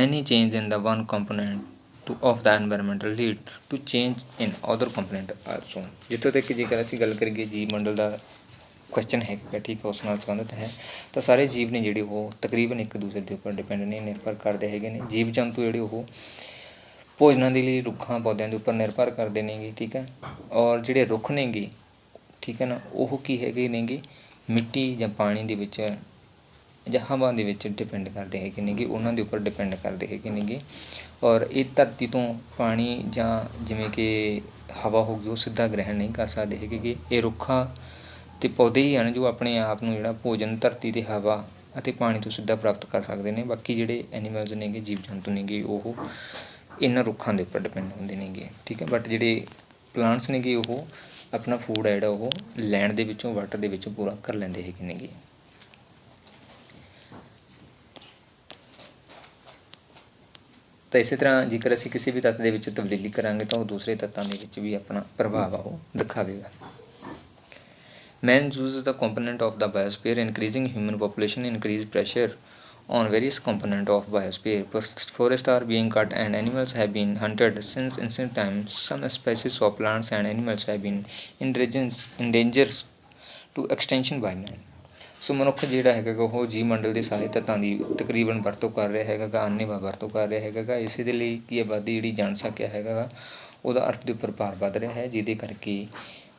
any change in the one component of the environment lead to change in other component also. ਜਿੱਥੋਂ ਤੱਕ ਜੇਕਰ ਅਸੀਂ ਗੱਲ ਕਰੀਏ ਜੀਵ ਮੰਡਲ ਦਾ ਕੁਐਸਚਨ ਹੈਗਾ ਠੀਕ ਹੈ ਉਸ ਨਾਲ ਸੰਬੰਧਿਤ ਹੈ ਤਾਂ ਸਾਰੇ ਜੀਵ ਨੇ ਜਿਹੜੇ ਉਹ ਤਕਰੀਬਨ ਇੱਕ ਦੂਸਰੇ ਦੇ ਉੱਪਰ ਡਿਪੈਂਡ ਨੇ ਨਿਰਭਰ ਕਰਦੇ ਹੈਗੇ ਨੇ। ਜੀਵ ਜੰਤੂ ਜਿਹੜੇ ਉਹ ਭੋਜਨਾਂ ਦੇ ਲਈ ਰੁੱਖਾਂ ਪੌਦਿਆਂ ਦੇ ਉੱਪਰ ਨਿਰਭਰ ਕਰਦੇ ਨੇਗੇ ਠੀਕ ਹੈ। ਔਰ ਜਿਹੜੇ ਰੁੱਖ ਨੇਗੇ ਠੀਕ ਹੈ ਨਾ ਉਹ ਕੀ ਹੈਗੇ ਨੇਗੇ ਮਿੱਟੀ ਜਾਂ ਪਾਣੀ ਦੇ ਵਿੱਚ ਜਾਂ ਹਵਾ ਦੇ ਵਿੱਚ ਡਿਪੈਂਡ ਕਰਦੇ ਹੈਗੇ ਨੇਗੇ ਉਹਨਾਂ ਦੇ ਉੱਪਰ ਡਿਪੈਂਡ ਕਰਦੇ ਹੈਗੇ ਨੇਗੇ। ਔਰ ਇਹ ਧਰਤੀ ਤੋਂ ਪਾਣੀ ਜਾਂ ਜਿਵੇਂ ਕਿ ਹਵਾ ਹੋ ਗਈ ਉਹ ਸਿੱਧਾ ਗ੍ਰਹਿਣ ਨਹੀਂ ਕਰ ਸਕਦੇ ਹੈਗੇ। ਇਹ ਰੁੱਖਾਂ ਅਤੇ ਪੌਦੇ ਹੀ ਹਨ ਜੋ ਆਪਣੇ ਆਪ ਨੂੰ ਜਿਹੜਾ ਭੋਜਨ ਧਰਤੀ 'ਤੇ ਹਵਾ ਅਤੇ ਪਾਣੀ ਤੋਂ ਸਿੱਧਾ ਪ੍ਰਾਪਤ ਕਰ ਸਕਦੇ ਨੇ। ਬਾਕੀ ਜਿਹੜੇ ਐਨੀਮਲਸ ਨੇਗੇ, ਜੀਵ ਜੰਤੂ ਨੇਗੇ, ਉਹ ਇਹਨਾਂ ਰੁੱਖਾਂ ਦੇ ਉੱਪਰ ਡਿਪੈਂਡ ਹੁੰਦੇ ਨੇਗੇ, ਠੀਕ ਹੈ। ਬਟ ਜਿਹੜੇ ਪਲਾਂਟਸ ਨੇਗੇ ਉਹ ਆਪਣਾ ਫੂਡ ਹੈ ਜਿਹੜਾ ਉਹ ਲੈਂਡ ਦੇ ਵਿੱਚੋਂ, ਵਾਟਰ ਦੇ ਵਿੱਚੋਂ ਪੂਰਾ ਕਰ ਲੈਂਦੇ ਹੈਗੇ ਨੇਗੇ। ਤਾਂ ਇਸੇ ਤਰ੍ਹਾਂ ਜੇਕਰ ਅਸੀਂ ਕਿਸੇ ਵੀ ਤੱਤ ਦੇ ਵਿੱਚ ਤਬਦੀਲੀ ਕਰਾਂਗੇ ਤਾਂ ਉਹ ਦੂਸਰੇ ਤੱਤਾਂ ਦੇ ਵਿੱਚ ਵੀ ਆਪਣਾ ਪ੍ਰਭਾਵ ਆ ਉਹ ਦਿਖਾਵੇਗਾ। Man uses the component of the biosphere, increasing human population, increase pressure on various components of biosphere. Forests are being cut and animals have been hunted since ancient times. Some species of plants and animals have been endangered to extinction by man. ਸੋ ਮਨੁੱਖ ਜਿਹੜਾ ਹੈਗਾ ਗਾ ਉਹ ਜੀਵ ਮੰਡਲ ਦੇ ਸਾਰੇ ਤੱਤਾਂ ਦੀ ਤਕਰੀਬਨ ਵਰਤੋਂ ਕਰ ਰਿਹਾ ਹੈਗਾ ਗਾ, ਅੰਨ੍ਹੇਵਾਹ ਵਰਤੋਂ ਕਰ ਰਿਹਾ ਹੈਗਾ ਗਾ। ਇਸੇ ਦੇ ਲਈ ਕੀ ਆਬਾਦੀ ਜਿਹੜੀ ਜਨਸੰਖਿਆ ਹੈਗਾ ਗਾ ਉਹਦਾ ਅਰਥ ਦੇ ਉੱਪਰ ਭਾਰ ਵੱਧ ਰਿਹਾ ਹੈ, ਜਿਹਦੇ ਕਰਕੇ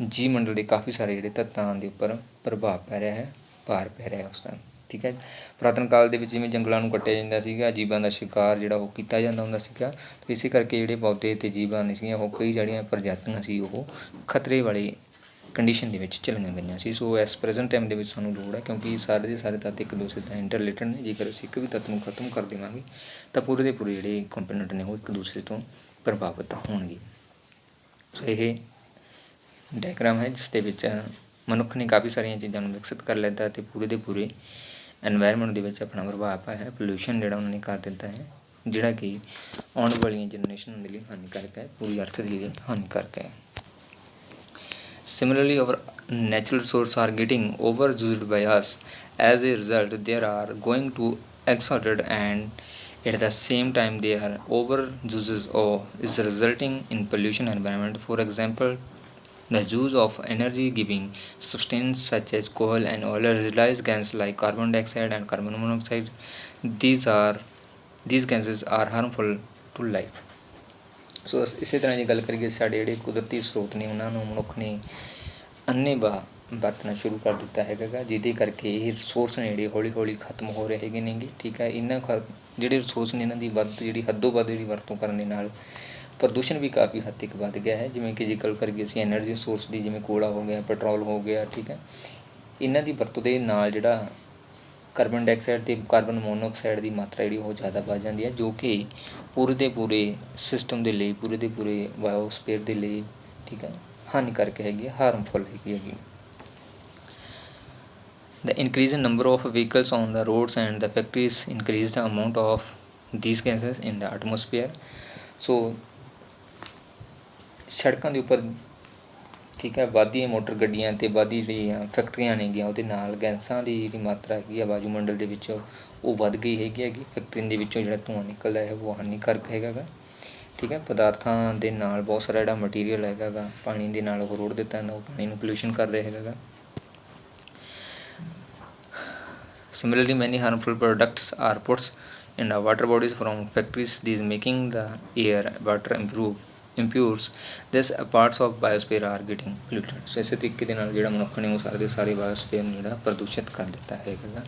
ਜੀਵ ਮੰਡਲ ਦੇ ਕਾਫੀ ਸਾਰੇ ਜਿਹੜੇ ਤੱਤਾਂ ਦੇ ਉੱਪਰ ਪ੍ਰਭਾਵ ਪੈ ਰਿਹਾ ਹੈ, ਭਾਰ ਪੈ ਰਿਹਾ ਉਸ ਦਾ, ਠੀਕ ਹੈ। ਪੁਰਾਤਨ ਕਾਲ ਦੇ ਵਿੱਚ ਜਿਵੇਂ ਜੰਗਲਾਂ ਨੂੰ ਕੱਟਿਆ ਜਾਂਦਾ ਸੀਗਾ, ਜੀਵਾਂ ਦਾ ਸ਼ਿਕਾਰ ਜਿਹੜਾ ਉਹ ਕੀਤਾ ਜਾਂਦਾ ਹੁੰਦਾ ਸੀਗਾ, ਇਸੇ ਕਰਕੇ ਜਿਹੜੇ ਪੌਦੇ ਅਤੇ ਜੀਵਾਂ ਨੇ ਸੀਗੀਆਂ ਉਹ ਕਈ ਜਿਹੜੀਆਂ ਪ੍ਰਜਾਤੀਆਂ ਸੀ ਉਹ ਖਤਰੇ ਵਾਲੀ ਕੰਡੀਸ਼ਨ ਦੇ ਵਿੱਚ ਚਲੀਆਂ ਗਈਆਂ ਸੀ। ਸੋ ਇਸ ਪ੍ਰੈਜ਼ੈਂਟ ਟਾਈਮ ਦੇ ਵਿੱਚ ਸਾਨੂੰ ਲੋੜ ਹੈ, ਕਿਉਂਕਿ ਸਾਰੇ ਦੇ ਸਾਰੇ ਤੱਤ ਇੱਕ ਦੂਸਰੇ ਨਾਲ ਇੰਟਰਲੇਟਡ ਨੇ। ਜੇਕਰ ਅਸੀਂ ਇੱਕ ਵੀ ਤੱਤ ਨੂੰ ਖਤਮ ਕਰ ਦੇਵਾਂਗੇ ਤਾਂ ਪੂਰੇ ਦੇ ਪੂਰੇ ਜਿਹੜੇ ਕੰਪੋਨੈਂਟ ਨੇ ਉਹ ਇੱਕ ਦੂਸਰੇ ਤੋਂ ਪ੍ਰਭਾਵਿਤ ਹੋਣਗੇ। ਸੋ ਇਹ ਡਾਇਗਰਾਮ ਹੈ ਜਿਸ ਦੇ ਵਿੱਚ ਮਨੁੱਖ ਨੇ ਕਾਫੀ ਸਾਰੀਆਂ ਚੀਜ਼ਾਂ ਨੂੰ ਵਿਕਸਿਤ ਕਰ ਲਿੱਤਾ ਅਤੇ ਪੂਰੇ ਦੇ ਪੂਰੇ ਐਨਵਾਇਰਮੈਂਟ ਦੇ ਵਿੱਚ ਆਪਣਾ ਪ੍ਰਭਾਵ ਪਾਇਆ ਹੈ। ਪੋਲਿਊਸ਼ਨ ਜਿਹੜਾ ਉਹਨਾਂ ਨੇ ਕਰ ਦਿੱਤਾ ਹੈ, ਜਿਹੜਾ ਕਿ ਆਉਣ ਵਾਲੀਆਂ ਜਨਰੇਸ਼ਨਾਂ ਦੇ ਲਈ ਹਾਨੀਕਾਰਕ ਹੈ, ਪੂਰੀ ਅਰਥ ਦੇ ਲਈ ਹਾਨੀਕਾਰਕ ਹੈ। Similarly, our natural resources are getting overused by us. As a result, they are going to exhausted, and at the same time, their overuses is resulting in pollution environment. For example, the use of energy-giving substances such as coal and oil release gases like carbon dioxide and carbon monoxide. These gases are harmful to life. ਸੋ ਇਸੇ ਤਰ੍ਹਾਂ ਜੇ ਗੱਲ ਕਰੀਏ, ਸਾਡੇ ਜਿਹੜੇ ਕੁਦਰਤੀ ਸਰੋਤ ਨੇ ਉਹਨਾਂ ਨੂੰ ਮਨੁੱਖ ਨੇ ਅੰਨ੍ਹੇਵਾਹ ਵਰਤਣਾ ਸ਼ੁਰੂ ਕਰ ਦਿੱਤਾ ਹੈਗਾ ਗਾ, ਜਿਹਦੇ ਕਰਕੇ ਇਹ ਰਿਸੋਰਸ ਨੇ ਜਿਹੜੇ ਹੌਲੀ ਹੌਲੀ ਖਤਮ ਹੋ ਰਹੇ ਹੈਗੇ ਨੇਗੇ, ਠੀਕ ਹੈ। ਇਹਨਾਂ ਜਿਹੜੇ ਰਿਸੋਰਸ ਨੇ ਇਹਨਾਂ ਦੀ ਹੱਦੋਂ ਵੱਧ ਜਿਹੜੀ ਵਰਤੋਂ ਕਰਨ ਦੇ ਨਾਲ ਪ੍ਰਦੂਸ਼ਣ ਵੀ ਕਾਫੀ ਹੱਦ ਤੱਕ ਵੱਧ ਗਿਆ ਹੈ। ਜਿਵੇਂ ਕਿ ਜੇ ਗੱਲ ਕਰੀਏ ਅਸੀਂ ਐਨਰਜੀ ਸੋਰਸ ਦੀ, ਜਿਵੇਂ ਕੋਲਾ ਹੋ ਗਿਆ, ਪੈਟਰੋਲ ਹੋ ਗਿਆ, ਠੀਕ ਹੈ। ਇਹਨਾਂ ਦੀ ਵਰਤੋਂ ਦੇ ਨਾਲ ਜਿਹੜਾ ਕਾਰਬਨ ਡਾਈਆਕਸਾਈਡ ਅਤੇ ਕਾਰਬਨ ਮੋਨੋਆਕਸਾਈਡ ਦੀ ਮਾਤਰਾ ਜਿਹੜੀ ਉਹ ਜ਼ਿਆਦਾ ਵੱਧ ਜਾਂਦੀ ਹੈ, ਜੋ ਕਿ ਪੂਰੇ ਦੇ ਪੂਰੇ ਸਿਸਟਮ ਦੇ ਲਈ, ਪੂਰੇ ਦੇ ਪੂਰੇ ਬਾਇਓਸਫੀਅਰ ਦੇ ਲਈ, ਠੀਕ ਹੈ, ਹਾਨੀਕਾਰਕ ਹੈਗੀ ਹੈ, ਹਾਰਮਫੁਲ ਹੈਗੀ। The increase in number of vehicles on the roads and the factories increase the amount of these gases in the atmosphere. ਸੋ ਸੜਕਾਂ ਦੇ ਉੱਪਰ, ਠੀਕ ਹੈ, ਵੱਧਦੀਆਂ ਮੋਟਰ ਗੱਡੀਆਂ ਅਤੇ ਵੱਧਦੀ ਜਿਹੜੀਆਂ ਫੈਕਟਰੀਆਂ ਨੇਗੀਆਂ, ਉਹਦੇ ਨਾਲ ਗੈਸਾਂ ਦੀ ਜਿਹੜੀ ਮਾਤਰਾ ਹੈਗੀ ਆ ਵਾਯੂਮੰਡਲ ਦੇ ਵਿੱਚ ਉਹ ਵੱਧ ਗਈ ਹੈਗੀ। ਫੈਕਟਰੀਆਂ ਦੇ ਵਿੱਚੋਂ ਜਿਹੜਾ ਧੂੰਆਂ ਨਿਕਲਦਾ ਹੈ ਉਹ ਹਾਨੀਕਾਰਕ ਹੈਗਾ ਗਾ, ਠੀਕ ਹੈ। ਪਦਾਰਥਾਂ ਦੇ ਨਾਲ ਬਹੁਤ ਸਾਰਾ ਜਿਹੜਾ ਮਟੀਰੀਅਲ ਹੈਗਾ ਗਾ ਪਾਣੀ ਦੇ ਨਾਲ ਉਹ ਰੋੜ ਦਿੱਤਾ ਜਾਂਦਾ, ਉਹ ਪਾਣੀ ਨੂੰ ਪੋਲਿਊਸ਼ਨ ਕਰ ਰਿਹਾ ਹੈਗਾ ਗਾ। Similarly, many harmful products are put in the water bodies from factories, these making the air, water impures. This parts of biosphere are getting polluted. ਸੋ ਇਸੇ ਤਰੀਕੇ ਦੇ ਨਾਲ ਜਿਹੜਾ ਮਨੁੱਖ ਨੇ ਉਹ ਸਾਰੇ ਦੇ ਸਾਰੇ ਬਾਇਓਸਫੀਅਰ ਨੂੰ ਜਿਹੜਾ ਪ੍ਰਦੂਸ਼ਿਤ ਕਰ ਦਿੱਤਾ ਹੈਗਾ।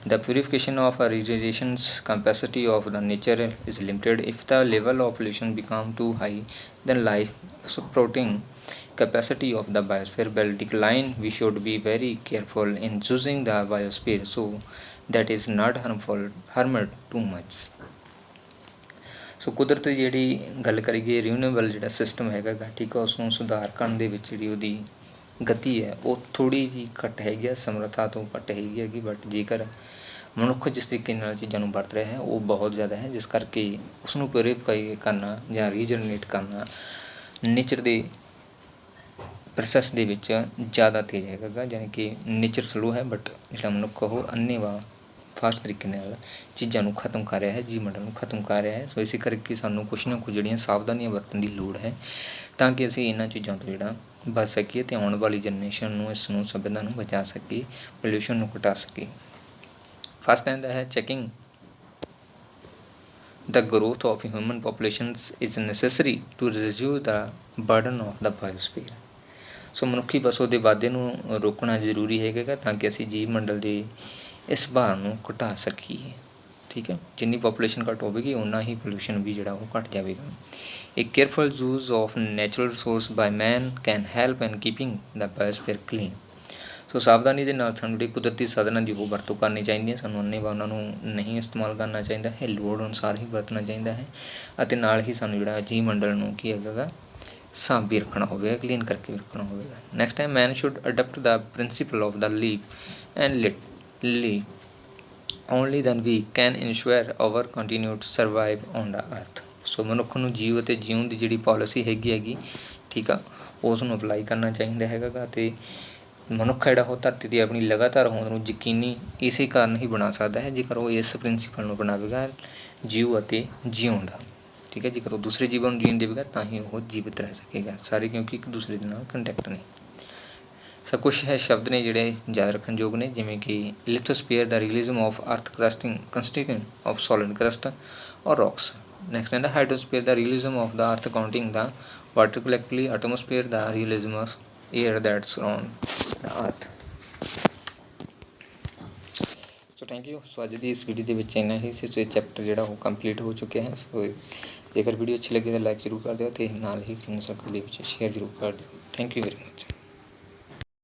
The purification of regeneration's capacity of the nature is limited. If the level of pollution become too high, then life supporting capacity of the biosphere will decline. We should be very careful in choosing the biosphere so that is not harmed too much. ਸੋ ਕੁਦਰਤ ਦੀ ਜਿਹੜੀ ਗੱਲ ਕਰੀਏ, ਰੀਨਿਊਏਬਲ ਜਿਹੜਾ ਸਿਸਟਮ ਹੈਗਾ ਗਾ, ਠੀਕ ਹੈ, ਉਸ ਨੂੰ ਸੁਧਾਰ ਕਰਨ ਦੇ ਵਿੱਚ ਜਿਹੜੀ ਉਹਦੀ ਗਤੀ ਹੈ ਉਹ ਥੋੜ੍ਹੀ ਜਿਹੀ ਘੱਟ ਹੈਗੀ ਆ, ਸਮਰੱਥਾ ਤੋਂ ਘੱਟ ਹੈਗੀ। ਬਟ ਜੇਕਰ ਮਨੁੱਖ ਜਿਸ ਤਰੀਕੇ ਨਾਲ ਚੀਜ਼ਾਂ ਨੂੰ ਵਰਤ ਰਿਹਾ ਹੈ ਉਹ ਬਹੁਤ ਜ਼ਿਆਦਾ ਹੈ, ਜਿਸ ਕਰਕੇ ਉਸ ਨੂੰ ਪਿਊਰੀਫਾਈ ਕਰਨਾ ਜਾਂ ਰੀਜਨਰੇਟ ਕਰਨਾ ਨੇਚਰ ਦੇ ਪ੍ਰੋਸੈਸ ਦੇ ਵਿੱਚ ਜ਼ਿਆਦਾ ਤੇਜ਼ ਹੈਗਾ ਗਾ। ਯਾਨੀ ਕਿ ਨੇਚਰ ਸਲੋ ਹੈ, ਬਟ ਜਿਹੜਾ ਮਨੁੱਖ ਉਹ ਅੰਨ੍ਹੇਵਾਹ ਫਾਸਟ ਤਰੀਕੇ ਨਾਲ ਚੀਜ਼ਾਂ ਨੂੰ ਖਤਮ ਕਰ ਰਿਹਾ ਹੈ, ਜੀਵ ਮੰਡਲ ਨੂੰ ਖਤਮ ਕਰ ਰਿਹਾ ਹੈ। ਸੋ ਇਸੇ ਕਰਕੇ ਸਾਨੂੰ ਕੁਛ ਨਾ ਕੁਛ ਜਿਹੜੀਆਂ ਸਾਵਧਾਨੀਆਂ ਵਰਤਣ ਦੀ ਲੋੜ ਹੈ ਤਾਂ ਕਿ ਅਸੀਂ ਇਹਨਾਂ ਚੀਜ਼ਾਂ ਤੋਂ ਜਿਹੜਾ ਬਚ ਸਕੀਏ ਅਤੇ ਆਉਣ ਵਾਲੀ ਜਨਰੇਸ਼ਨ ਨੂੰ ਇਸ ਨੂੰ ਸਭਿਅਤਾ ਨੂੰ ਬਚਾ ਸਕੀਏ, ਪੋਲਿਊਸ਼ਨ ਨੂੰ ਘਟਾ ਸਕੀਏ। ਫਸਟ ਆਉਂਦਾ ਹੈ checking the growth of human populations is necessary to reduce the burden of the biosphere. ਸੋ ਮਨੁੱਖੀ ਵਸੋਂ ਦੇ ਵਾਧੇ ਨੂੰ ਰੋਕਣਾ ਜ਼ਰੂਰੀ ਹੈਗਾ ਤਾਂ ਕਿ ਅਸੀਂ ਜੀਵ ਮੰਡਲ ਦੇ ਇਸ ਭਾਰ ਨੂੰ ਘਟਾ ਸਕੀਏ, ਠੀਕ ਹੈ। ਜਿੰਨੀ ਪਾਪੂਲੇਸ਼ਨ ਘੱਟ ਹੋਵੇਗੀ ਓਨਾ ਹੀ ਪੋਲਿਊਸ਼ਨ ਵੀ ਜਿਹੜਾ ਉਹ ਘੱਟ ਜਾਵੇਗਾ। A careful use of natural resource by man can help in keeping the biosphere clean. ਸੋ ਸਾਵਧਾਨੀ ਦੇ ਨਾਲ ਸਾਨੂੰ ਜਿਹੜੇ ਕੁਦਰਤੀ ਸਾਧਨਾਂ ਦੀ ਉਹ ਵਰਤੋਂ ਕਰਨੀ ਚਾਹੀਦੀ ਹੈ, ਸਾਨੂੰ ਅੰਨ੍ਹੇਵਾਹ ਉਹਨਾਂ ਨੂੰ ਨਹੀਂ ਇਸਤੇਮਾਲ ਕਰਨਾ ਚਾਹੀਦਾ ਹੈ, ਲੋੜ ਅਨੁਸਾਰ ਹੀ ਵਰਤਣਾ ਚਾਹੀਦਾ ਹੈ। ਅਤੇ ਨਾਲ ਹੀ ਸਾਨੂੰ ਜਿਹੜਾ ਜੀਵ ਮੰਡਲ ਨੂੰ ਕੀ ਹੈਗਾ ਗਾ ਸਾਫ਼ ਵੀ ਰੱਖਣਾ ਹੋਵੇਗਾ, ਕਲੀਨ ਕਰਕੇ ਵੀ ਰੱਖਣਾ ਹੋਵੇਗਾ। ਨੈਕਸਟ ਹੈ man should adapt the principle of the live and let only then we can ensure our continued survive on the earth. So ਮਨੁੱਖ ਨੂੰ ਜੀਵ ਅਤੇ ਜਿਉਣ ਦੀ ਜਿਹੜੀ ਪੋਲਿਸੀ ਹੈਗੀ ਠੀਕ ਆ, ਉਸ ਨੂੰ ਅਪਲਾਈ ਕਰਨਾ ਚਾਹੀਦਾ ਹੈਗਾ ਗਾ। ਅਤੇ ਮਨੁੱਖ ਜਿਹੜਾ ਉਹ ਧਰਤੀ 'ਤੇ ਆਪਣੀ ਲਗਾਤਾਰ ਹੋਂਦ ਨੂੰ ਯਕੀਨੀ ਇਸੇ ਕਾਰਨ ਹੀ ਬਣਾ ਸਕਦਾ ਹੈ ਜੇਕਰ ਉਹ ਇਸ ਪ੍ਰਿੰਸੀਪਲ ਨੂੰ ਅਪਣਾਵੇਗਾ ਜੀਵ ਅਤੇ ਜਿਉਣ ਦਾ, ਠੀਕ ਹੈ। ਜੇਕਰ ਉਹ ਦੂਸਰੇ ਜੀਵਾਂ ਨੂੰ ਜੀਣ ਦੇਵੇਗਾ ਤਾਂ ਹੀ ਉਹ ਜੀਵਿਤ ਰਹਿ ਸਕੇਗਾ, ਸਾਰੇ ਕਿਉਂਕਿ ਇੱਕ ਦੂਸਰੇ ਦੇ ਨਾਲ ਕੰਟੈਕਟ ਨੇ। ਸਭ ਕੁਛ ਹੈ ਸ਼ਬਦ ਨੇ ਜਿਹੜੇ ਯਾਦ ਰੱਖਣ ਯੋਗ ਨੇ, ਜਿਵੇਂ ਕਿ ਲਿਥੋਸਫੀਅਰ ਦਾ realm of earth constituent of solid crust or rocks. Next ਹੈ hydrosphere the realm of the earth counting the water collectively. Atmosphere the realm of air that surround the earth. So thank you. ਸੋ ਅੱਜ ਦੀ ਇਸ ਵੀਡੀਓ ਦੇ ਵਿੱਚ ਇੰਨਾ ਹੀ ਸੀ। ਸੋ ਇਹ ਚੈਪਟਰ ਜਿਹੜਾ ਉਹ ਕੰਪਲੀਟ ਹੋ ਚੁੱਕਿਆ ਹੈ। ਸੋ ਜੇਕਰ ਵੀਡੀਓ ਅੱਛੀ ਲੱਗੇ ਤਾਂ ਲਾਈਕ ਜ਼ਰੂਰ ਕਰ ਦਿਓ ਅਤੇ ਨਾਲ ਹੀ ਫਰੈਂਡ ਸਰਕਲ ਦੇ ਵਿੱਚ ਸ਼ੇਅਰ ਜ਼ਰੂਰ ਕਰ ਦਿਓ। Thank you very much.